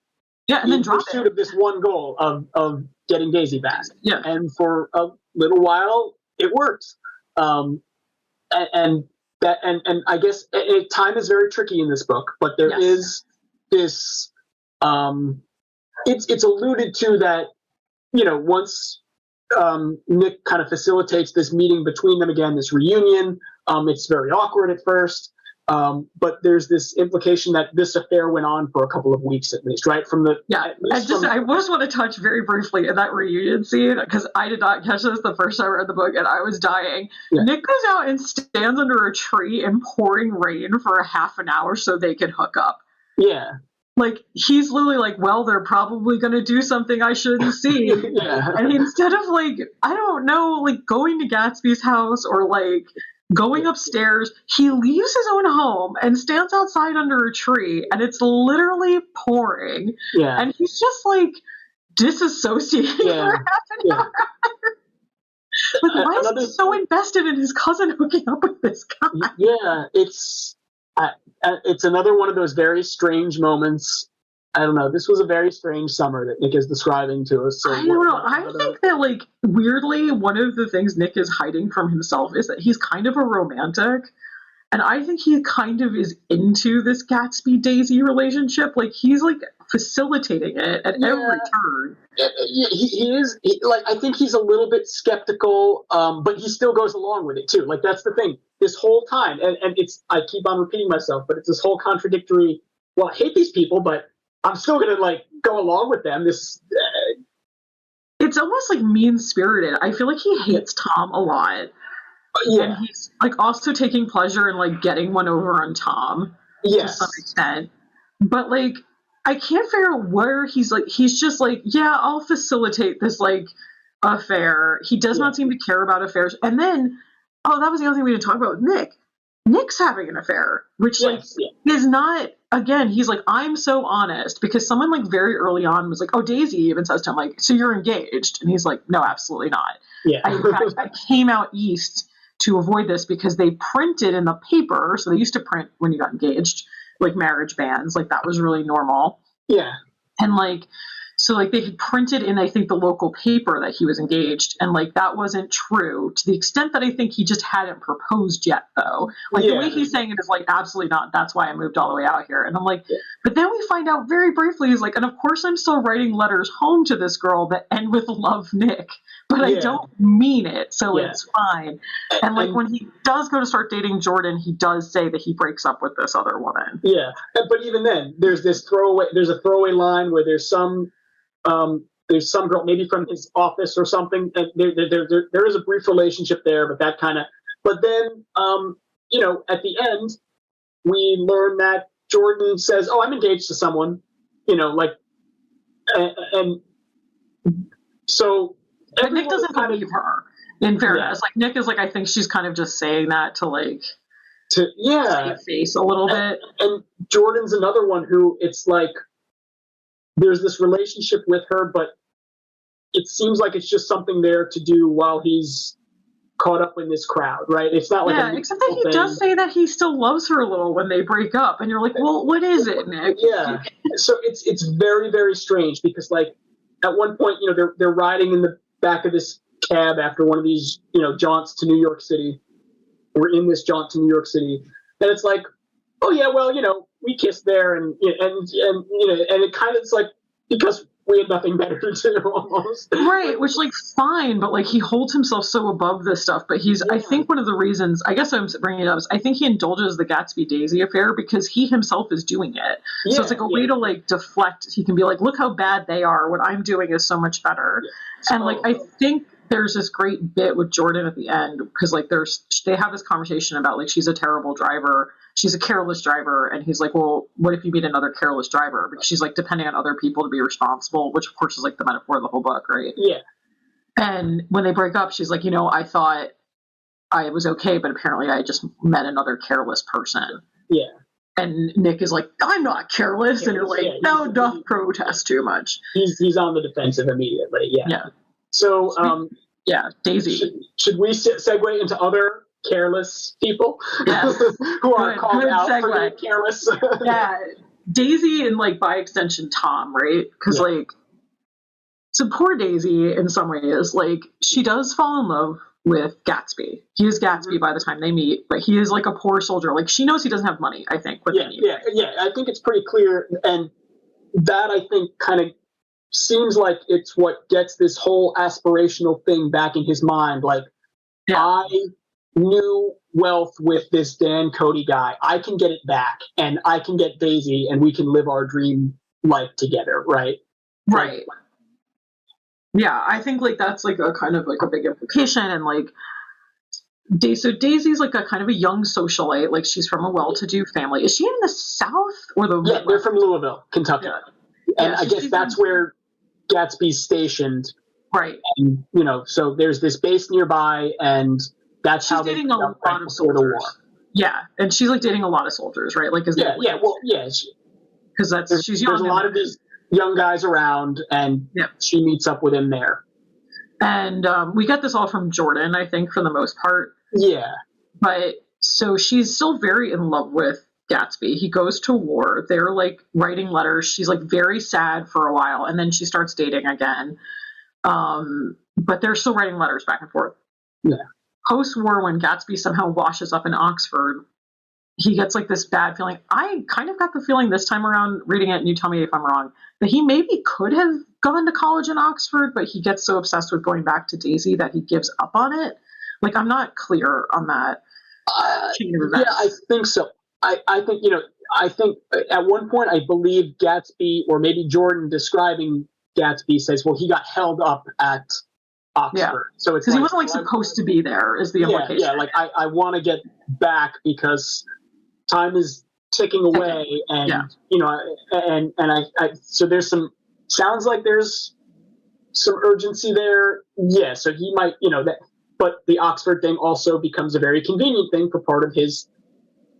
Yeah, and then drop pursuit of this one goal of getting Daisy back. Yeah. And for a little while, it works. And I guess time is very tricky in this book, but there is this. It's alluded to that, once Nick kind of facilitates this meeting between them again, this reunion. It's very awkward at first, but there's this implication that this affair went on for a couple of weeks at least, right? I just want to touch very briefly in that reunion scene because I did not catch this the first time I read the book and I was dying. Yeah. Nick goes out and stands under a tree in pouring rain for a half an hour so they can hook up. Yeah. Like, he's literally like, well, they're probably going to do something I shouldn't see. And instead of, like, I don't know, like, going to Gatsby's house or, like, going upstairs, he leaves his own home and stands outside under a tree, and it's literally pouring. Yeah. And he's just, like, disassociating for half an hour. Like, why is he so invested in his cousin hooking up with this guy? Yeah, it's another one of those very strange moments. I don't know. This was a very strange summer that Nick is describing to us. So I don't know. I think that, like, weirdly, one of the things Nick is hiding from himself is that he's kind of a romantic. And I think he kind of is into this Gatsby-Daisy relationship. Like, he's, like, facilitating it at every turn. He is. I think he's a little bit skeptical, but he still goes along with it, too. Like, that's the thing. This whole time, and I keep on repeating myself, but it's this whole contradictory, well, I hate these people, but I'm still going to, like, go along with them. It's almost, like, mean-spirited. I feel like he hates Tom a lot. And he's, like, also taking pleasure in, like, getting one over on Tom to some extent. But, like, I can't figure out where he's just like, yeah, I'll facilitate this, like, affair. He does not seem to care about affairs. And then, that was the other thing we didn't talk about with Nick. Nick's having an affair, which is not, again, he's like, I'm so honest, because someone, like, very early on was like, oh, Daisy even says to him, like, so you're engaged? And he's like, no, absolutely not. Yeah. I came out east to avoid this because they printed in the paper, so they used to print when you got engaged, like, marriage banns, like, that was really normal. Yeah. And, like, So like they had printed in, I think, the local paper that he was engaged, and like that wasn't true to the extent that I think he just hadn't proposed yet, though. Like the way he's saying it is like, absolutely not. That's why I moved all the way out here. And I'm like, but then we find out very briefly, he's like, and of course I'm still writing letters home to this girl that end with love, Nick, but I don't mean it, so it's fine. And like when he does go to start dating Jordan, he does say that he breaks up with this other woman. Yeah, but even then, there's a throwaway line where there's some girl, maybe from his office or something, and there is a brief relationship there, but then, at the end, we learn that Jordan says, "Oh, I'm engaged to someone," and so. But Nick doesn't believe her, in fairness. Like, Nick is like, I think she's kind of just saying that to save face a little bit. And Jordan's another one who, it's like, there's this relationship with her, but it seems like it's just something there to do while he's caught up in this crowd, right? It's not like except that he does say that he still loves her a little when they break up, and you're like, well, what is it, Nick? Yeah. So it's very, very strange because, like, at one point, they're riding in the back of this cab after one of these, jaunts to New York City. We're in this jaunt to New York City, and it's like, oh yeah, well, we kissed there, and it kind of, it's like, because we had nothing better to do, almost. Right, which, like, fine, but like he holds himself so above this stuff. But I think one of the reasons, I guess I'm bringing it up, is I think he indulges the Gatsby Daisy affair because he himself is doing it. So it's like a way to like deflect. He can be like, look how bad they are. What I'm doing is so much better. Yeah. And like I think there's this great bit with Jordan at the end because like they have this conversation about like she's a terrible driver. She's a careless driver, and he's like, well, what if you meet another careless driver? Because she's like depending on other people to be responsible, which of course is like the metaphor of the whole book, right? Yeah. And when they break up, she's like, I thought I was okay, but apparently I just met another careless person. Yeah. And Nick is like, I'm not careless, and you're like, no, don't protest too much. He's on the defensive immediately. Yeah. Yeah. So, Daisy. Should we segue into other careless people who are called out for being careless? Daisy and like by extension Tom, right? Because like, so poor Daisy in some ways, like she does fall in love with Gatsby. He is Gatsby by the time they meet, but he is like a poor soldier. Like she knows he doesn't have money, I think. I think it's pretty clear, and that I think kind of seems like it's what gets this whole aspirational thing back in his mind. Like, I knew wealth with this Dan Cody guy. I can get it back, and I can get Daisy, and we can live our dream life together, right? Right. Yeah, I think like that's like a kind of like a big implication, and like so Daisy's like a kind of a young socialite. Like she's from a well-to-do family. Is she in the South or the? Yeah, they're from Louisville, Kentucky, and I guess that's where Gatsby's stationed. Right. And so there's this base nearby, and that's she's how dating they a lot of soldiers. Yeah, and she's like dating a lot of soldiers, right? Like, because she's young. There's a lot of these young guys around, and she meets up with him there. And we get this all from Jordan, I think, for the most part. Yeah. But so she's still very in love with Gatsby. He goes to war. They're like writing letters. She's like very sad for a while, and then she starts dating again. But they're still writing letters back and forth. Yeah. Post-war, when Gatsby somehow washes up in Oxford, he gets like this bad feeling. I kind of got the feeling this time around reading it, and you tell me if I'm wrong, that he maybe could have gone to college in Oxford, but he gets so obsessed with going back to Daisy that he gives up on it. Like, I'm not clear on that. I think so. I think at one point, I believe Gatsby, or maybe Jordan describing Gatsby, says, well, he got held up at Oxford. Yeah. So it's because he wasn't like supposed to be there, is the implication. Yeah, like I want to get back because time is ticking away, and I so there's sounds like there's some urgency there. Yeah, so he might, but the Oxford thing also becomes a very convenient thing for part of his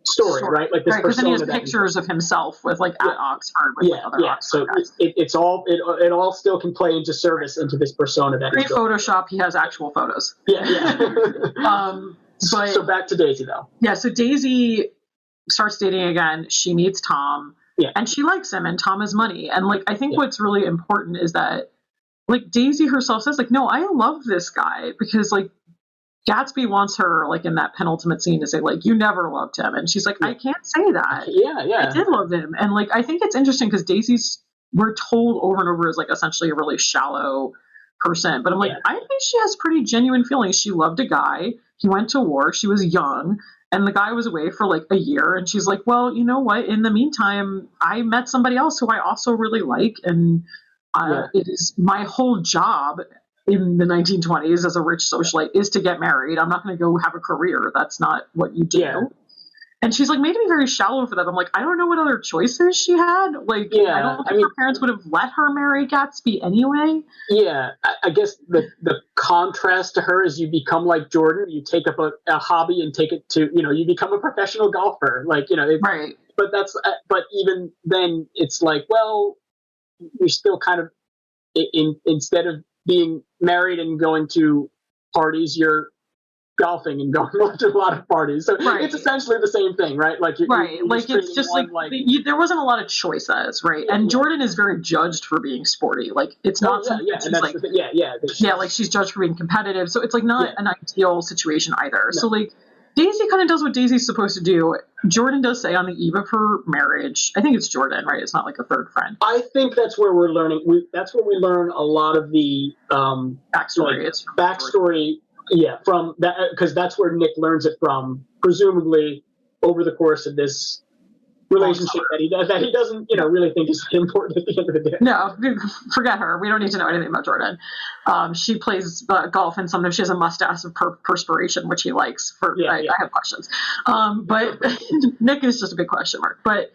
story, right? Like this because then he has pictures of himself with like at Oxford with other Oxford guys. So it all still can play into service into this persona that Photoshop. He has actual photos. So back to Daisy though. Yeah, so Daisy starts dating again. She meets Tom. Yeah. And she likes him, and Tom has money. And like, I think what's really important is that like Daisy herself says like, no, I love this guy, because like Gatsby wants her like in that penultimate scene to say like, you never loved him. And she's like, I can't say that. I did love him. And like, I think it's interesting because Daisy's, we're told over and over, is like essentially a really shallow person. But I'm like, I think she has pretty genuine feelings. She loved a guy. He went to war. She was young. And the guy was away for like a year. And she's like, well, you know what? In the meantime, I met somebody else who I also really like. And it is my whole job in the 1920s as a rich socialite is to get married. I'm not going to go have a career. That's not what you do. Yeah. And she's like made me very shallow for that. I'm like, I don't know what other choices she had. Like, I don't think her parents would have let her marry Gatsby anyway. Yeah, I guess the contrast to her is you become like Jordan. You take up a hobby and take it to, you become a professional golfer. Like, right. But even then, it's like, well, you're still kind of instead of being married and going to parties, you're golfing and going to a lot of parties. So it's essentially the same thing, right? Like, it's just like there wasn't a lot of choices, right? And Jordan is very judged for being sporty. Like, it's not something like she's judged for being competitive. So it's like not an ideal situation either. No. So like Daisy kind of does what Daisy's supposed to do. Jordan does say on the eve of her marriage, I think it's Jordan, right? It's not like a third friend. I think that's where we're learning. That's where we learn a lot of the backstory. Yeah, from that, because that's where Nick learns it from, presumably over the course of this relationship that he doesn't, really think is important at the end of the day. No, forget her. We don't need to know anything about Jordan. She plays golf, and sometimes she has a mustache of perspiration, which he likes. I have questions, but Nick is just a big question mark. But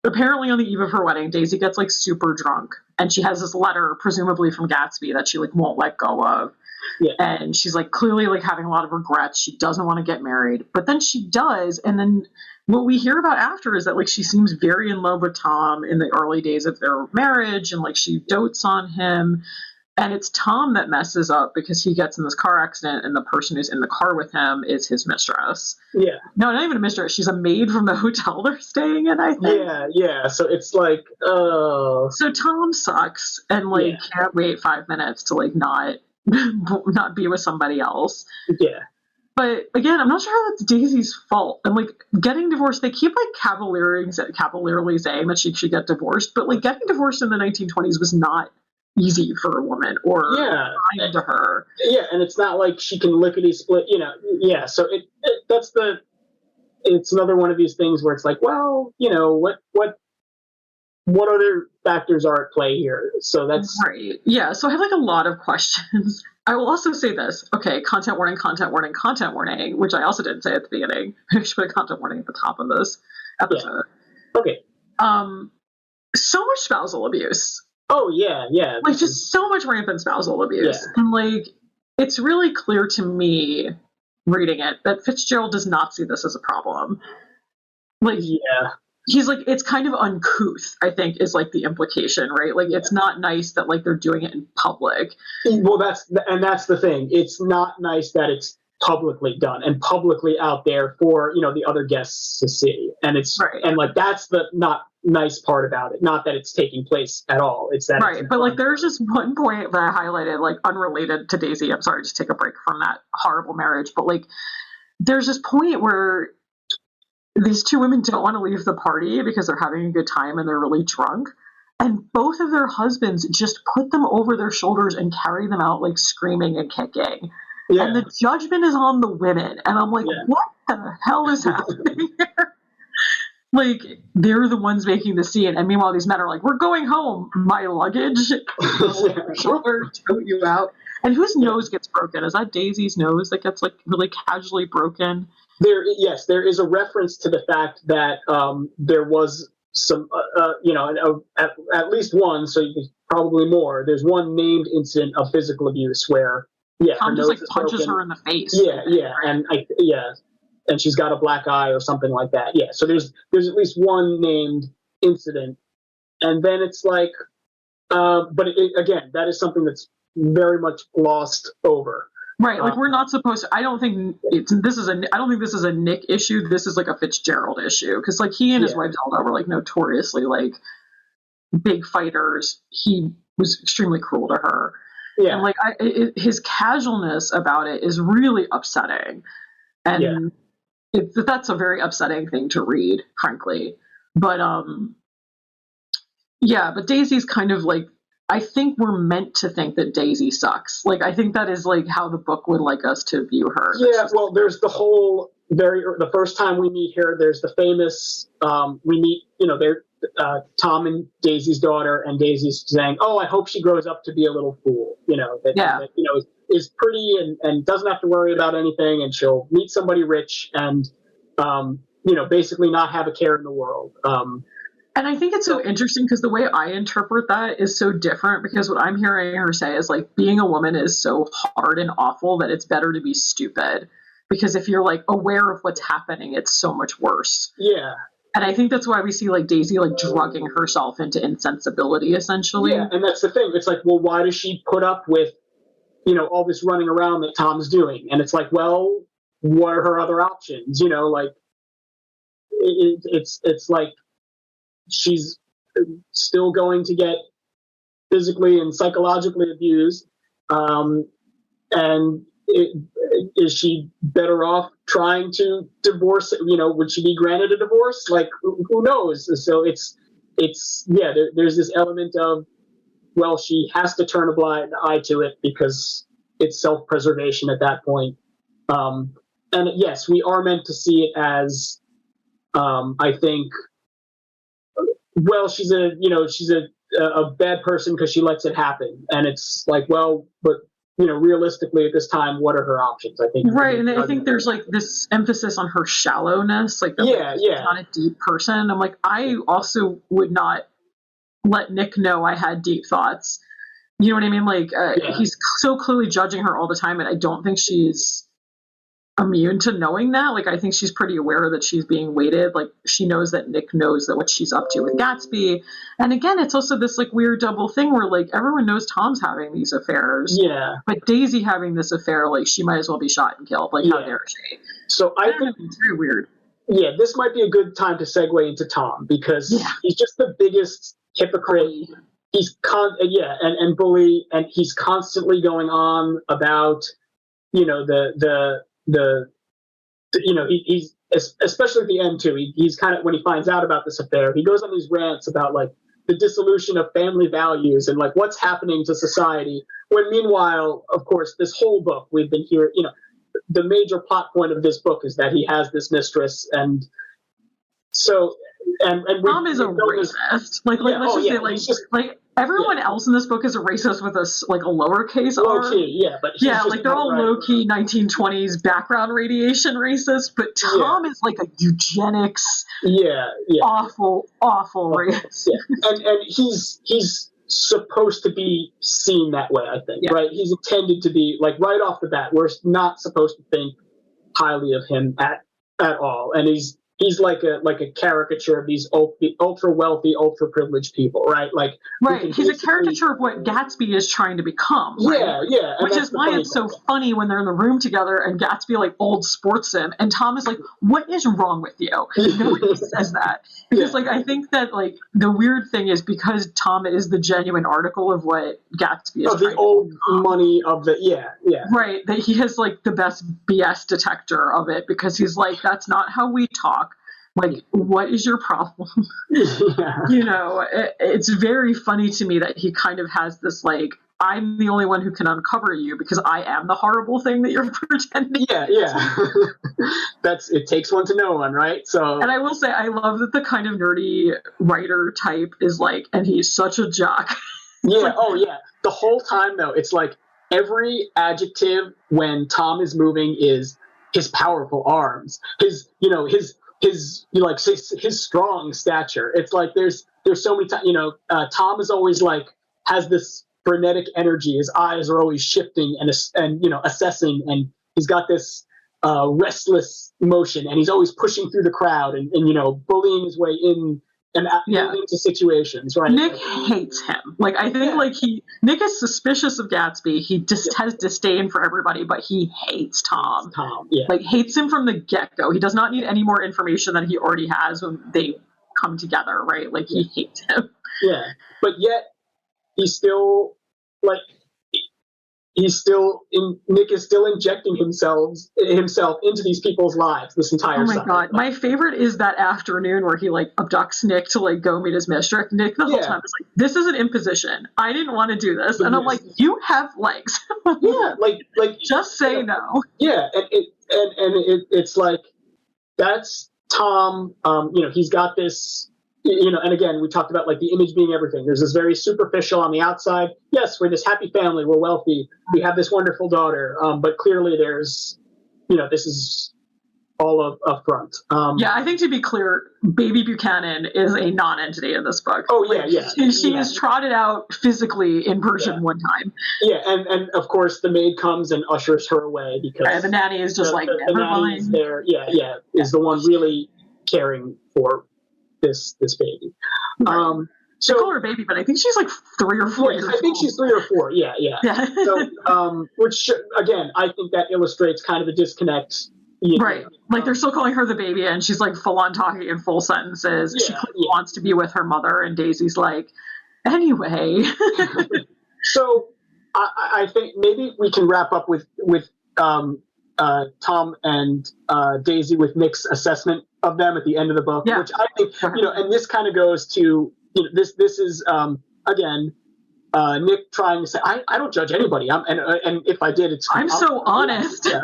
apparently, on the eve of her wedding, Daisy gets like super drunk, and she has this letter, presumably from Gatsby, that she like won't let go of. Yeah. And she's like clearly like having a lot of regrets. She doesn't want to get married, but then she does. And then what we hear about after is that like she seems very in love with Tom in the early days of their marriage, and like she dotes on him. And it's Tom that messes up because he gets in this car accident, and the person who's in the car with him is his mistress. Yeah. No, not even a mistress. She's a maid from the hotel they're staying in, I think. Yeah. So it's like, So Tom sucks and like can't wait 5 minutes to like not be with somebody else. Yeah. But again, I'm not sure how that's Daisy's fault. And like getting divorced, they keep like cavalierly saying that she should get divorced, but like getting divorced in the 1920s was not easy for a woman or kind to her. Yeah, and it's not like she can lickety split, Yeah, so it's another one of these things where it's like, well, what other factors are at play here? So that's right. Yeah. So I have like a lot of questions. I will also say this. Okay. Content warning, which I also didn't say at the beginning. I should put a content warning at the top of this episode. Yeah. Okay. So much spousal abuse. Oh yeah. Yeah. Like just so much rampant spousal abuse. Yeah. And like, it's really clear to me reading it that Fitzgerald does not see this as a problem. Like, he's like, it's kind of uncouth, I think, is like the implication, right? Like, it's not nice that like they're doing it in public. Well, that's the thing. It's not nice that it's publicly done and publicly out there for, the other guests to see. And it's and like that's the not nice part about it. Not that it's taking place at all. It's that but like there's just one point that I highlighted, like unrelated to Daisy. I'm sorry, just take a break from that horrible marriage. But like there's this point where these two women don't want to leave the party because they're having a good time and they're really drunk. And both of their husbands just put them over their shoulders and carry them out like screaming and kicking. Yeah. And the judgment is on the women. And I'm like, what the hell is happening here? Like, they're the ones making the scene. And meanwhile, these men are like, we're going home. My luggage. Shoulder tote you out. And whose nose gets broken? Is that Daisy's nose that gets like really casually broken? There is a reference to the fact that there was some, at least one, so probably more. There's one named incident of physical abuse where, Tom just like punches her in the face. And she's got a black eye or something like that. Yeah, so there's at least one named incident, and then it's like, but again, that is something that's very much glossed over. Right, like we're not supposed to. I don't think this is a Nick issue. This is like a Fitzgerald issue because like he and his wife Zelda were like notoriously like big fighters. He was extremely cruel to her. Yeah, and like his casualness about it is really upsetting, and that's a very upsetting thing to read, frankly. But but Daisy's kind of like, I think we're meant to think that Daisy sucks. Like, I think that is like how the book would like us to view her. Yeah, well, there's the whole the first time we meet her, there's the famous we meet, they're Tom and Daisy's daughter, and Daisy's saying, "Oh, I hope she grows up to be a little fool, that is pretty and doesn't have to worry about anything, and she'll meet somebody rich and basically not have a care in the world." And I think it's so interesting because the way I interpret that is so different, because what I'm hearing her say is like being a woman is so hard and awful that it's better to be stupid, because if you're like aware of what's happening, it's so much worse. Yeah. And I think that's why we see like Daisy like drugging herself into insensibility, essentially. Yeah, and that's the thing. It's like, well, why does she put up with, all this running around that Tom's doing? And it's like, well, what are her other options? Like it's like she's still going to get physically and psychologically abused. And is she better off trying to divorce? Would she be granted a divorce? Like, who knows? So there's this element of, well, she has to turn a blind eye to it because it's self-preservation at that point. And yes, we are meant to see it as, I think, well, she's a bad person because she lets it happen. And it's like, well, but realistically at this time, what are her options? I think. Right. And I think there's like this emphasis on her shallowness, like, she's not a deep person. I'm like, I also would not let Nick know I had deep thoughts. You know what I mean? Like, he's so clearly judging her all the time. And I don't think she's immune to knowing that. Like, I think she's pretty aware that she's being weighted. Like, she knows that Nick knows that what she's up to with Gatsby. And again, it's also this like weird double thing where like everyone knows Tom's having these affairs. Yeah. But Daisy having this affair, like, she might as well be shot and killed. Like, how dare she? So I think it's very weird. Yeah, this might be a good time to segue into Tom, because he's just the biggest hypocrite. He's and bully, and he's constantly going on about, he's especially at the end too. He's kind of, when he finds out about this affair, he goes on these rants about like the dissolution of family values and like what's happening to society. When meanwhile, of course, this whole book we've been hearing, the major plot point of this book is that he has this mistress, and so and Tom is a racist. Let's just say everyone else in this book is a racist with a lowercase r. Low key, but they're all low key 1920s background radiation racist, but Tom is like a eugenics, awful racist. And he's supposed to be seen that way, I think, right? He's intended to be, like, right off the bat, we're not supposed to think highly of him at all, and he's like a caricature of these ultra wealthy, ultra privileged people, right? Like, he's a caricature of what Gatsby is trying to become. Right? Which is why it's so funny when they're in the room together and Gatsby like old sports him, and Tom is like, "What is wrong with you?" Nobody says that, because like I think that like the weird thing is, because Tom is the genuine article of what Gatsby is. Of the old money of the right, that he has like the best BS detector of it, because he's like, that's not how we talk. Like, what is your problem? It's very funny to me that he kind of has this, like, I'm the only one who can uncover you because I am the horrible thing that you're pretending. It takes one to know one, right? So, and I will say, I love that the kind of nerdy writer type is like, and he's such a jock. The whole time though, it's like every adjective when Tom is moving is his powerful arms, his strong stature. It's like there's so many times, Tom is always like, has this frenetic energy. His eyes are always shifting and assessing, and he's got this restless motion, and he's always pushing through the crowd and bullying his way in and into situations, right? Nick hates him. Like, I think Nick is suspicious of Gatsby. He just has disdain for everybody, but he hates Tom. Like, hates him from the get-go. He does not need any more information than he already has when they come together, right? Like, he hates him. Yeah, but yet he's still like Nick is still injecting himself into these people's lives this entire time. Oh my god. My favorite is that afternoon where he like abducts Nick to like go meet his mistress. Nick the whole time is like, this is an imposition. I didn't want to do this. And I'm like, you have legs. like just say no. Yeah, and it's like, that's Tom. He's got this, and again, we talked about like the image being everything. There's this very superficial on the outside. Yes, we're this happy family. We're wealthy. We have this wonderful daughter. But clearly there's, this is all a front. I think to be clear, Baby Buchanan is a non-entity in this book. Oh, yeah. She is trotted out physically in version one time. Yeah, and of course the maid comes and ushers her away because the nanny is just the nanny is there. Is the one really caring for this baby. Right. So I call her baby, but I think she's like 3 or 4 years old. I think she's 3 or 4. Yeah. So, which again, I think that illustrates kind of the disconnect. Right. Like they're still calling her the baby, and she's like full on talking in full sentences. She clearly wants to be with her mother, and Daisy's like, anyway. So I think maybe we can wrap up with Tom and Daisy with Nick's assessment of them at the end of the book, which I think, and this kind of goes to, this is, again, Nick trying to say, I don't judge anybody. And if I did, I'm so honest. Yeah.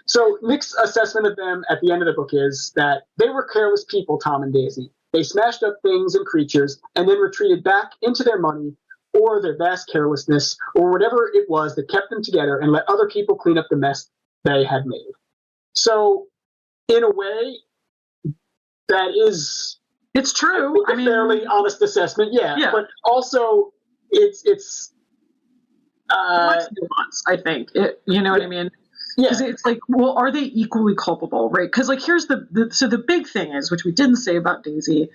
So Nick's assessment of them at the end of the book is that they were careless people, Tom and Daisy. They smashed up things and creatures and then retreated back into their money or their vast carelessness or whatever it was that kept them together and let other people clean up the mess they had made. So in a way, it's true. I mean, a fairly honest assessment, but also it's much nuanced, I think. You know what I mean? Because it's like, well, are they equally culpable, right? Because like, here's the big thing is, which we didn't say about Daisy.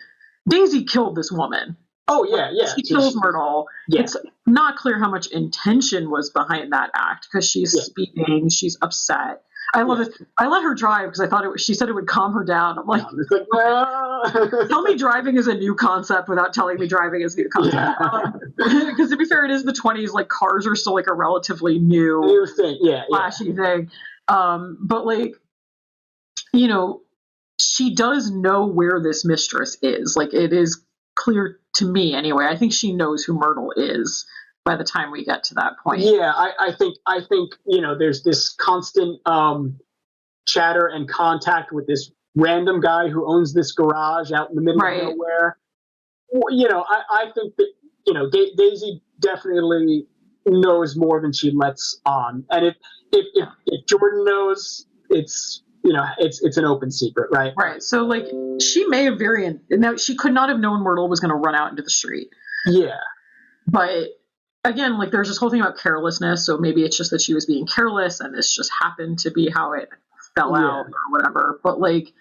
Daisy killed this woman. Oh yeah. She kills Myrtle. Yeah. It's not clear how much intention was behind that act because she's speeding, she's upset. I love it. I let her drive because I thought she said it would calm her down. I'm like, tell me driving is a new concept without telling me driving is a new concept. Because to be fair, it is the 20s. Like cars are still like a relatively new thing, flashy thing. But like, she does know where this mistress is. Like it is clear to me anyway. I think she knows who Myrtle is by the time we get to that point. Yeah, I think there's this constant chatter and contact with this random guy who owns this garage out in the middle of nowhere. I think that Daisy definitely knows more than she lets on, and if Jordan knows, it's an open secret, right? Right. So like she may have now she could not have known Myrtle was going to run out into the street. Yeah, but. Again, like there's this whole thing about carelessness, so maybe it's just that she was being careless and this just happened to be how it fell out or whatever. But like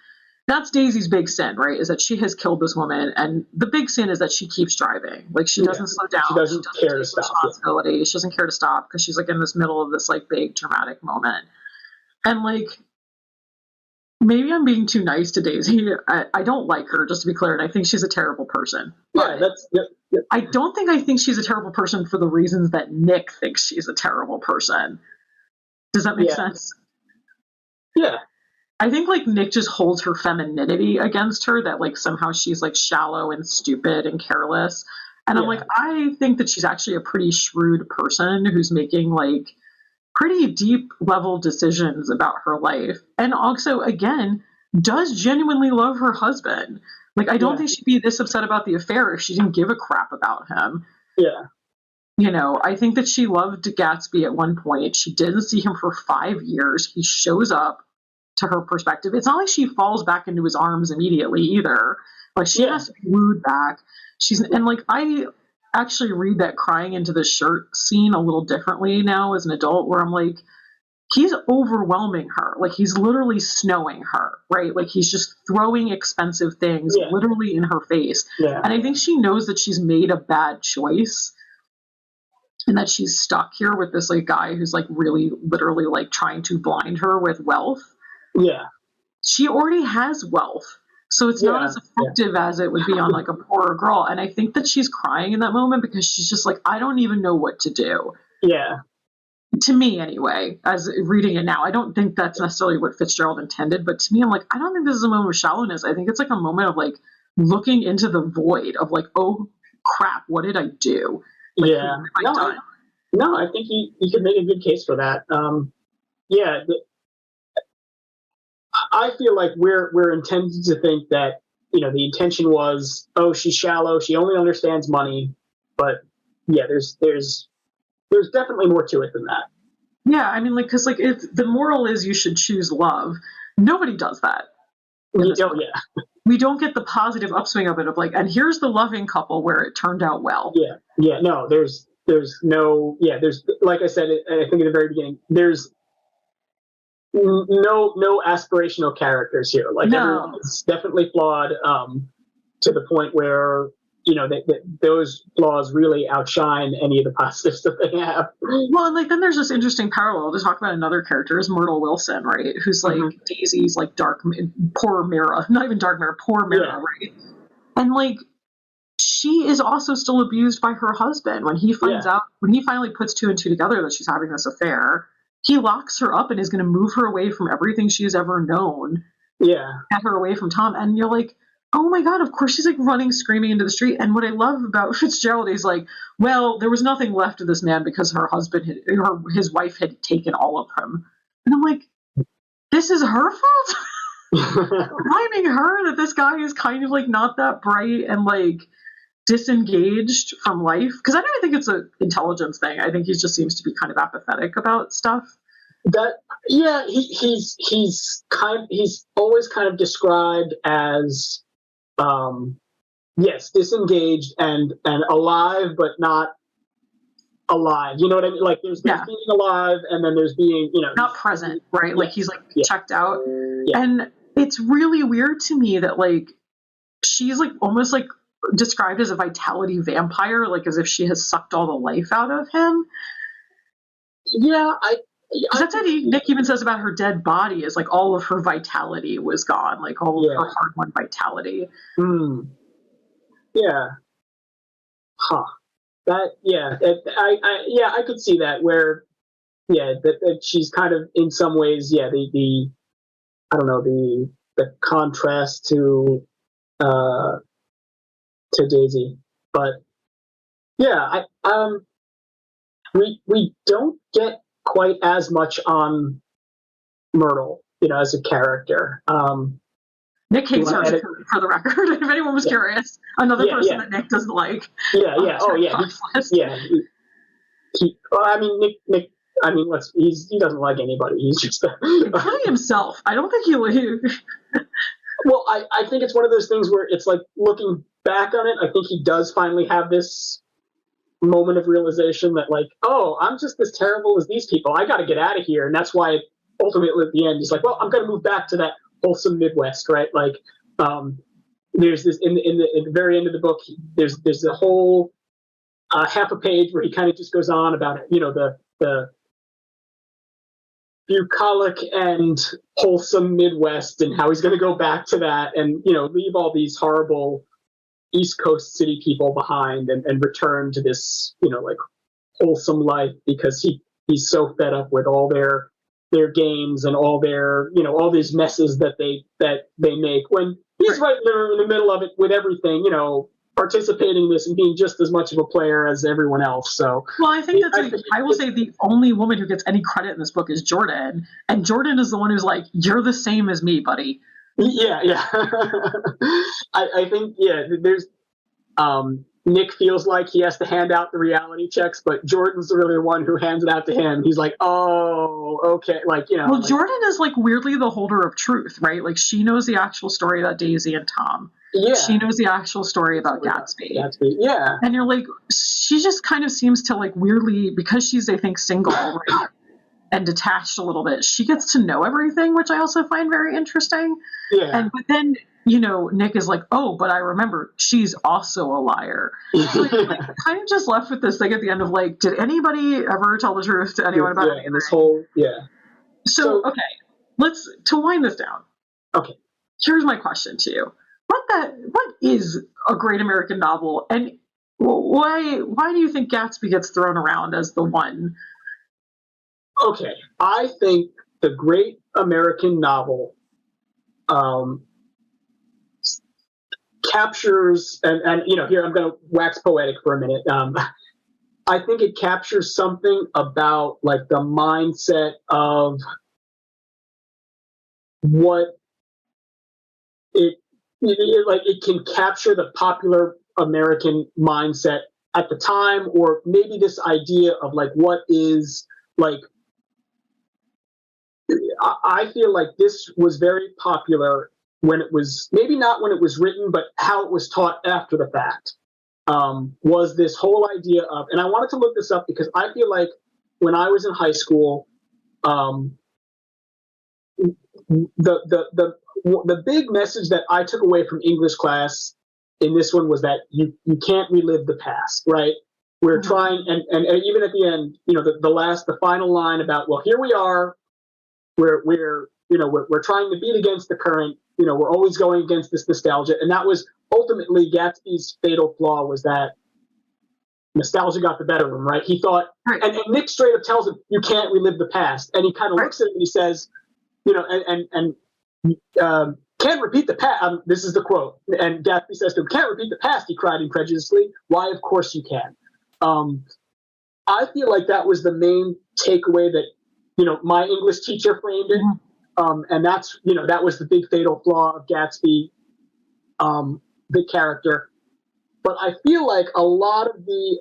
that's Daisy's big sin, right? Is that she has killed this woman, and the big sin is that she keeps driving. Like she doesn't slow down. She doesn't care to stop. Responsibility. She doesn't care to stop because she's like in this middle of this like big traumatic moment. And like maybe I'm being too nice to Daisy. I don't like her, just to be clear, and I think she's a terrible person. I don't think she's a terrible person for the reasons that Nick thinks she's a terrible person. Does that make sense? Yeah. I think like Nick just holds her femininity against her, that like somehow she's like shallow and stupid and careless. And I'm like, I think that she's actually a pretty shrewd person who's making like pretty deep level decisions about her life. And also, again, does genuinely love her husband. Like, I don't think she'd be this upset about the affair if she didn't give a crap about him. Yeah. I think that she loved Gatsby at one point. She didn't see him for 5 years. He shows up to her perspective. It's not like she falls back into his arms immediately either. Like, she has to be wooed back. And like, I actually read that crying into the shirt scene a little differently now as an adult, where I'm like, he's overwhelming her. Like, he's literally snowing her, right? Like, he's just throwing expensive things literally in her face. Yeah. And I think she knows that she's made a bad choice and that she's stuck here with this like guy who's like really literally like trying to blind her with wealth. Yeah. She already has wealth. So it's not as effective as it would be on like a poorer girl. And I think that she's crying in that moment because she's just like, I don't even know what to do. Yeah. To me, anyway, as reading it now, I don't think that's necessarily what Fitzgerald intended. But to me, I'm like, I don't think this is a moment of shallowness. I think it's like a moment of like looking into the void of like, oh crap, what did I do? Like, I think you could make a good case for that. I feel like we're intended to think that, you know, the intention was, oh, she's shallow, she only understands money, but yeah, there's definitely more to it than that. Yeah, I mean, like, because like if the moral is you should choose love, nobody does that. We don't get the positive upswing of it of like, and here's the loving couple where it turned out well. No, there's like I said, I think at the very beginning, there's no aspirational characters here. Like, everyone is definitely flawed, to the point where, you know, those flaws really outshine any of the positives that they have. Well, and like then there's this interesting parallel to talk about another character is Myrtle Wilson, right? Who's like Daisy's like poor mirror, not even dark mirror, poor mirror, right? And like she is also still abused by her husband. When he finds out, when he finally puts two and two together that she's having this affair, he locks her up and is going to move her away from everything she's ever known. Yeah. Get her away from Tom. And you're like, oh my God, of course she's like running, screaming into the street. And what I love about Fitzgerald is like, well, there was nothing left of this man because her husband, his wife had taken all of him. And I'm like, this is her fault? Blaming her that this guy is kind of like not that bright and like disengaged from life. Because I don't even think it's an intelligence thing. I think he just seems to be kind of apathetic about stuff. He's always kind of described as disengaged and alive, but not alive. You know what I mean? Like there's being alive, and then there's being, you know, not present, right? Like he's like checked out. And it's really weird to me that like she's like almost like described as a vitality vampire, like as if she has sucked all the life out of him. That's what Nick even says about her dead body, is like all of her vitality was gone, like all of her hard-won vitality. I could see that, where that she's kind of in some ways the I don't know, the contrast to Daisy, but we don't get quite as much on Myrtle, you know, as a character. Nick hates her, for the record. If anyone was curious, another person that Nick doesn't like. He doesn't like anybody. He's just including himself. I don't think he would. Well, I think it's one of those things where it's like, looking back on it, I think he does finally have this moment of realization that like, oh, I'm just as terrible as these people. I got to get out of here. And that's why ultimately at the end he's like, well, I'm going to move back to that wholesome Midwest, right? Like, there's this in the very end of the book, there's a whole half a page where he kind of just goes on about it, you know, the bucolic and wholesome Midwest, and how he's going to go back to that and, you know, leave all these horrible East Coast city people behind and return to this, you know, like wholesome life, because he's so fed up with all their games and all their, you know, all these messes that they make, when he's right there in the middle of it with everything, you know, participating in this and being just as much of a player as everyone else. So, well, I think I will say the only woman who gets any credit in this book is Jordan, and Jordan is the one who's like, you're the same as me, buddy. I think there's Nick feels like he has to hand out the reality checks, but Jordan's really the one who hands it out to him. He's like, oh, okay, like, you know. Well, like, Jordan is like weirdly the holder of truth, right? Like, she knows the actual story about Daisy and Tom. Yeah. She knows the actual story about Gatsby. Yeah. And you're like, she just kind of seems to like weirdly, because she's, I think, single, right? and detached a little bit, she gets to know everything, which I also find very interesting. Yeah. But then, Nick is like, oh, but I remember she's also a liar. So kind of just left with this thing at the end of like, did anybody ever tell the truth to anyone about anything? And this whole, So, okay, to wind this down. Okay. Here's my question to you. What is a great American novel, and why do you think Gatsby gets thrown around as the one? Okay, I think the great American novel captures, and here I'm going to wax poetic for a minute. I think it captures something about like the mindset of what it can capture the popular American mindset at the time, or maybe this idea of like what is like. I feel like this was very popular when it was, maybe not when it was written, but how it was taught after the fact. Was this whole idea of, and I wanted to look this up because I feel like when I was in high school, the big message that I took away from English class in this one was that you can't relive the past, right? We're trying, and even at the end, the final line about, well, here we are, we're trying to beat against the current, we're always going against this nostalgia, and that was ultimately Gatsby's fatal flaw, was that nostalgia got the better of him, right? He thought, and Nick straight up tells him, you can't relive the past, and he kind of looks at it and he says, can't repeat the past. This is the quote. And Gatsby says to him, can't repeat the past, he cried incredulously. Why, of course you can. I feel like that was the main takeaway that, my English teacher framed it. And that's, that was the big fatal flaw of Gatsby, the character. But I feel like a lot of the,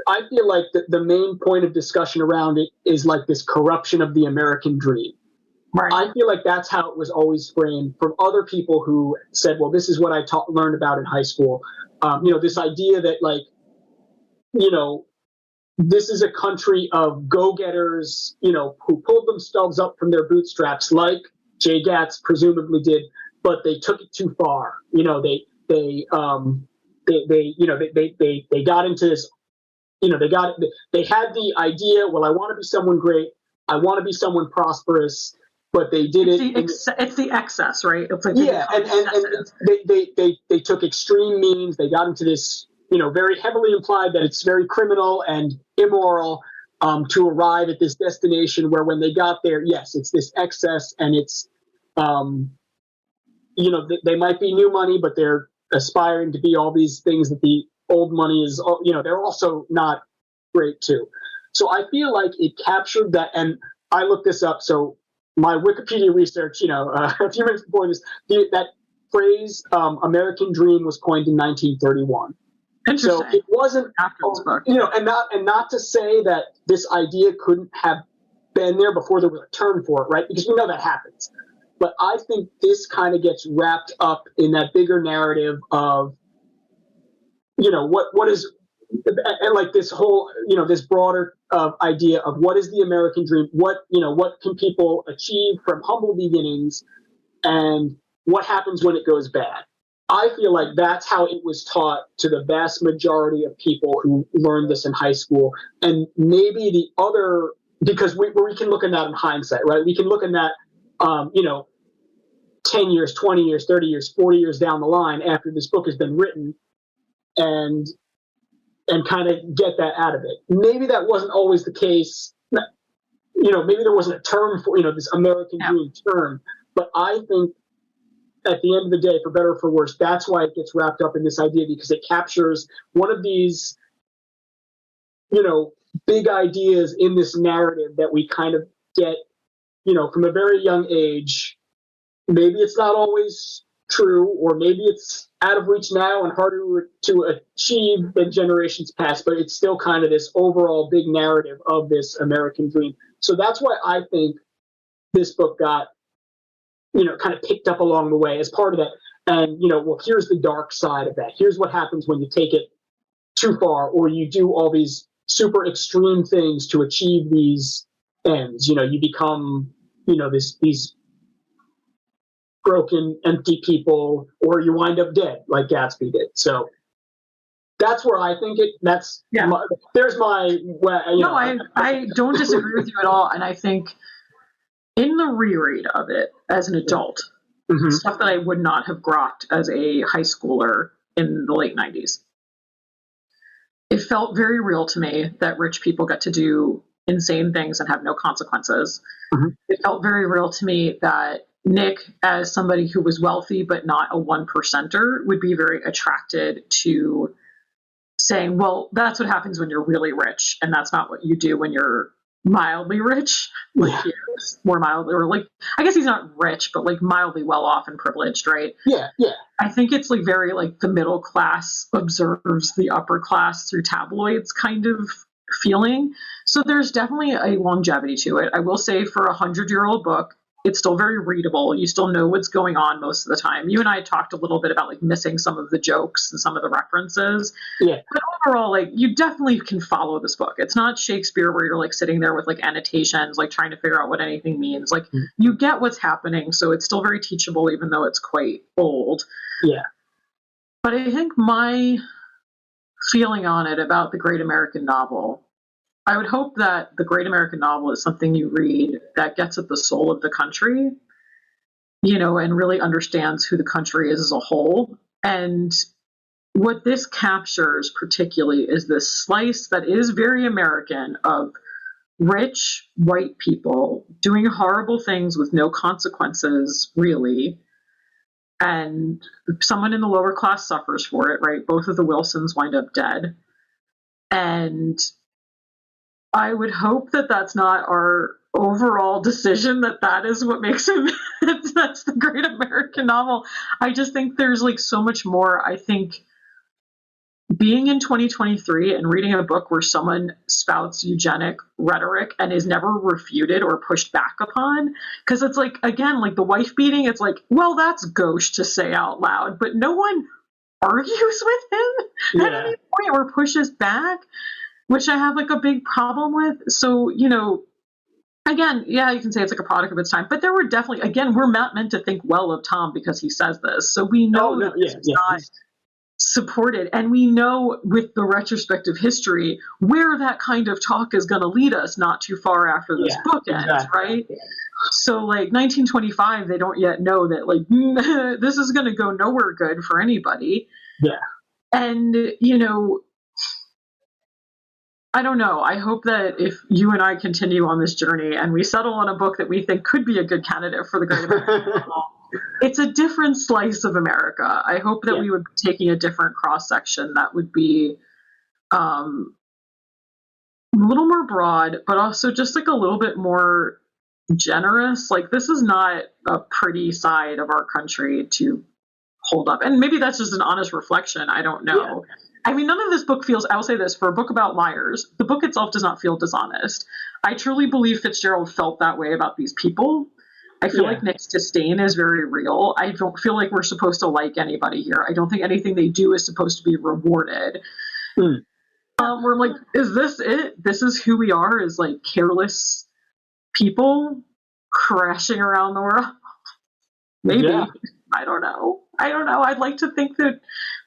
I feel like the main point of discussion around it is like this corruption of the American dream. Right. I feel like that's how it was always framed from other people who said, well, this is what I learned about in high school. This idea that like, this is a country of go-getters, who pulled themselves up from their bootstraps like Jay Gatz presumably did, but they took it too far. They got into this, they had the idea, well, I want to be someone great. I want to be someone prosperous, but they did it's the excess, right? It's like and they took extreme means. They got into this, very heavily implied that it's very criminal and immoral to arrive at this destination where when they got there, yes, it's this excess, and it's, they might be new money, but they're aspiring to be all these things that the old money is, they're also not great too. So I feel like it captured that, and I looked this up. So my Wikipedia research, a few minutes before this, that phrase "American Dream" was coined in 1931. So it wasn't after this book, and not to say that this idea couldn't have been there before there was a term for it, right? Because we know that happens. But I think this kind of gets wrapped up in that bigger narrative of, what is, and like this whole, this broader idea of what is the American dream, what can people achieve from humble beginnings, and what happens when it goes bad. I feel like that's how it was taught to the vast majority of people who learned this in high school. And maybe the other, because we can look at that in hindsight, right? We can look at that, 10 years, 20 years, 30 years, 40 years down the line after this book has been written, and kind of get that out of it. Maybe that wasn't always the case. Maybe there wasn't a term for, this American dream term, but I think at the end of the day, for better or for worse, that's why it gets wrapped up in this idea, because it captures one of these, big ideas in this narrative that we kind of get, from a very young age. Maybe it's not always true, or maybe it's out of reach now and harder to achieve than generations past, but it's still kind of this overall big narrative of this American dream. So that's why I think this book got, kind of picked up along the way as part of that. And, well, here's the dark side of that. Here's what happens when you take it too far, or you do all these super extreme things to achieve these ends. You become, these broken, empty people, or you wind up dead like Gatsby did. So that's where I think there's my. No, I don't disagree with you at all, and I think in the reread of it as an adult, stuff that I would not have grokked as a high schooler in the late 90s. It felt very real to me that rich people get to do insane things and have no consequences. It felt very real to me that Nick, as somebody who was wealthy but not a 1%er, would be very attracted to saying, well, that's what happens when you're really rich, and that's not what you do when you're mildly rich. Like he is more mildly, or like, I guess he's not rich, but like mildly well off and privileged, right? Yeah. I think it's like very like the middle class observes the upper class through tabloids kind of feeling. So there's definitely a longevity to it. I will say for a 100-year-old book, it's still very readable. You still know what's going on most of the time. You and I talked a little bit about like missing some of the jokes and some of the references. Yeah. But overall, like you definitely can follow this book. It's not Shakespeare where you're like sitting there with like annotations, like trying to figure out what anything means. Like you get what's happening. So it's still very teachable, even though it's quite old. Yeah. But I think my feeling on it about the Great American Novel, I would hope that the Great American Novel is something you read that gets at the soul of the country, and really understands who the country is as a whole. And what this captures particularly is this slice that is very American of rich white people doing horrible things with no consequences, really. And someone in the lower class suffers for it, right? Both of the Wilsons wind up dead. And I would hope that that's not our overall decision, that is what makes it, that's the Great American Novel. I just think there's like so much more. I think being in 2023 and reading a book where someone spouts eugenic rhetoric and is never refuted or pushed back upon, because it's like, again, like the wife beating, it's like, well, that's gauche to say out loud, but no one argues with him at any point or pushes back, which I have like a big problem with. So, again, yeah, you can say it's like a product of its time, but there were definitely, again, we're not meant to think well of Tom because he says this. So we know that this is not supported. And we know with the retrospective history where that kind of talk is going to lead us not too far after this book ends, right? Yeah. So like 1925, they don't yet know that like this is going to go nowhere good for anybody. Yeah. And, I don't know. I hope that if you and I continue on this journey and we settle on a book that we think could be a good candidate for the Great American Novel, it's a different slice of America. I hope that we would be taking a different cross-section that would be a little more broad, but also just like a little bit more generous. Like this is not a pretty side of our country to hold up. And maybe that's just an honest reflection. I don't know. Yeah. I mean, none of this book feels, I will say this, for a book about liars, the book itself does not feel dishonest. I truly believe Fitzgerald felt that way about these people. I feel like Nick's disdain is very real. I don't feel like we're supposed to like anybody here. I don't think anything they do is supposed to be rewarded. Where I'm like, is this it? This is who we are, as like careless people crashing around the world? Maybe. Yeah. I don't know. I'd like to think that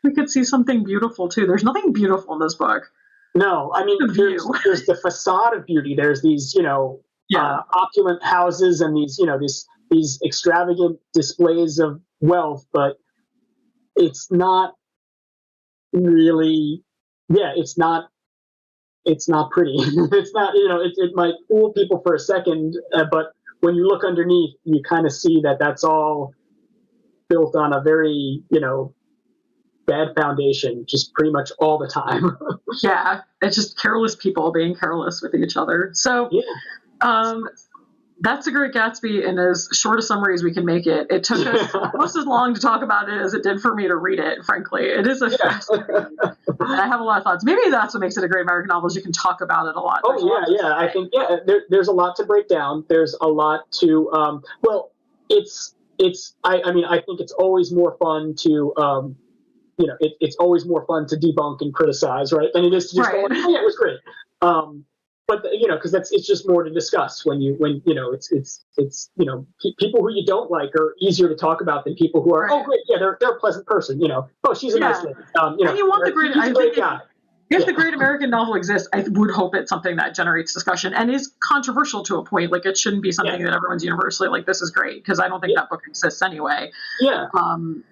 we could see something beautiful too. There's nothing beautiful in this book. No, I mean, there's the facade of beauty. There's these, opulent houses and these extravagant displays of wealth, but it's not really, it's not pretty. It's not, it might fool people for a second, but when you look underneath, you kind of see that that's all built on a very, bad foundation, just pretty much all the time. Yeah, it's just careless people being careless with each other. So, that's a Great Gatsby in as short a summary as we can make it. It took us almost as long to talk about it as it did for me to read it, frankly. It is a fast read, and I have a lot of thoughts. Maybe that's what makes it a Great American Novel, is you can talk about it a lot. I think, there's a lot to break down. There's a lot to, I think it's always more fun to, it's always more fun to debunk and criticize, right? Than it is to just go, it was great. But because it's just more to discuss when it's people who you don't like are easier to talk about than people who are, oh great, yeah, they're a pleasant person, oh, she's a nice lady, and you want the great, he's a great guy. If the great American novel exists, I would hope it's something that generates discussion and is controversial to a point. Like, it shouldn't be something that everyone's universally like, this is great, because I don't think that book exists anyway. Yeah.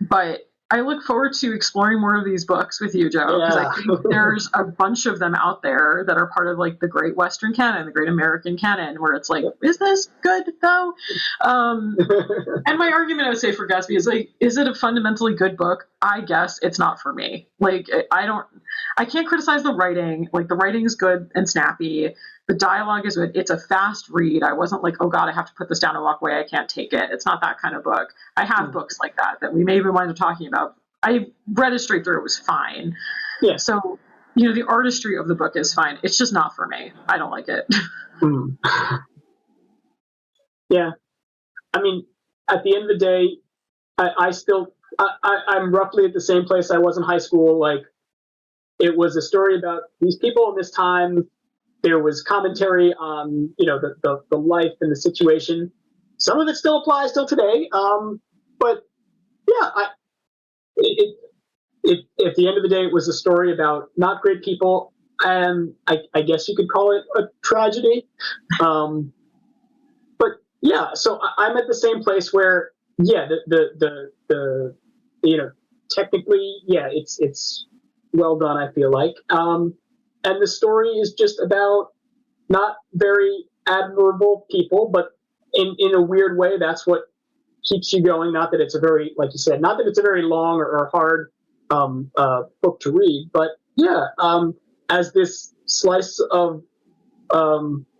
But I look forward to exploring more of these books with you, Joe, because I think there's a bunch of them out there that are part of like the Great Western canon, the Great American canon, where it's like, is this good though? And my argument, I would say, for Gatsby is like, is it a fundamentally good book? I guess it's not for me. Like, I can't criticize the writing. Like, the writing is good and snappy. The dialogue is good. It's a fast read. I wasn't like, oh God, I have to put this down and walk away. I can't take it. It's not that kind of book. I have books like that we may even wind up talking about. I read it straight through. It was fine. Yeah. So, the artistry of the book is fine. It's just not for me. I don't like it. Yeah. I mean, at the end of the day, I'm roughly at the same place I was in high school. Like, it was a story about these people in this time. There was commentary on, the life and the situation. Some of it still applies till today. But yeah, at the end of the day, it was a story about not great people, and I guess you could call it a tragedy. But yeah, so I'm at the same place where, yeah, the technically, yeah, it's well done, I feel like. And the story is just about not very admirable people, but in a weird way, that's what keeps you going. Not that it's a very, like you said, not that it's a very long or hard book to read, but yeah, as this slice of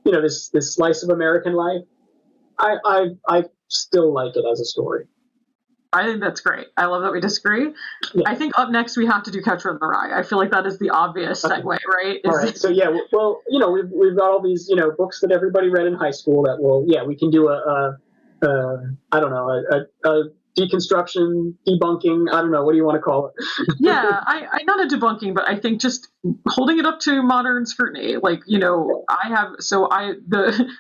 this slice of American life, I still like it as a story. I think that's great. I love that we disagree. Yeah. I think up next we have to do Catcher in the Rye. I feel like that is the obvious segue, right? All right. So yeah, well, we've got all these, books that everybody read in high school that we can do a deconstruction, debunking. I don't know. What do you want to call it? Yeah, I not a debunking, but I think just holding it up to modern scrutiny. Like, the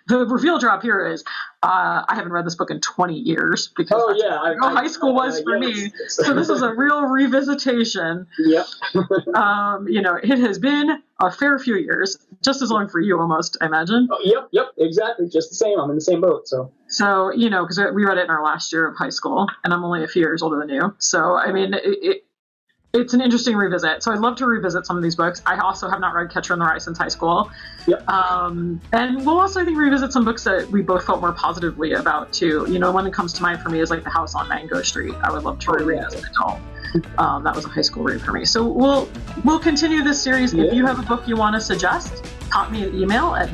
reveal drop here is I haven't read this book in 20 years because high school was for me. So this is a real revisitation. Yep. It has been a fair few years, just as long for you almost, I imagine. Oh, yep, exactly. Just the same. I'm in the same boat. So because we read it in our last year of high school, and I'm only a few years older than you. So, I mean, it's an interesting revisit. So I'd love to revisit some of these books. I also have not read Catcher in the Rye since high school. Yep. And we'll also, I think, revisit some books that we both felt more positively about, too. One that comes to mind for me is like The House on Mango Street. I would love to reread as an adult. That was a high school read for me. So we'll continue this series. Yeah. If you have a book you want to suggest, pop me an email at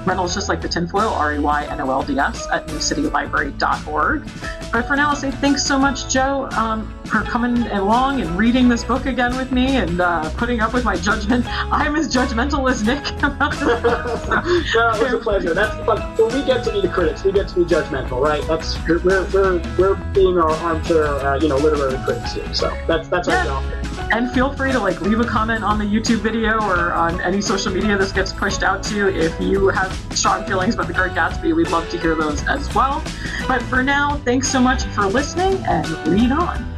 Reynolds, just like the tinfoil, REYNOLDS at newcitylibrary.org. But for now, I'll say thanks so much, Joe, for coming along and reading this book again with me and putting up with my judgment. I'm as judgmental as Nick about this book. No, it was a pleasure. That's fun. Well, we get to be the critics. We get to be judgmental, right? We're being our armchair, literary critics here. So that's our job. And feel free to leave a comment on the YouTube video or on any social media this gets pushed out to. If you have strong feelings about the Great Gatsby, we'd love to hear those as well. But for now, thanks so much for listening, and read on.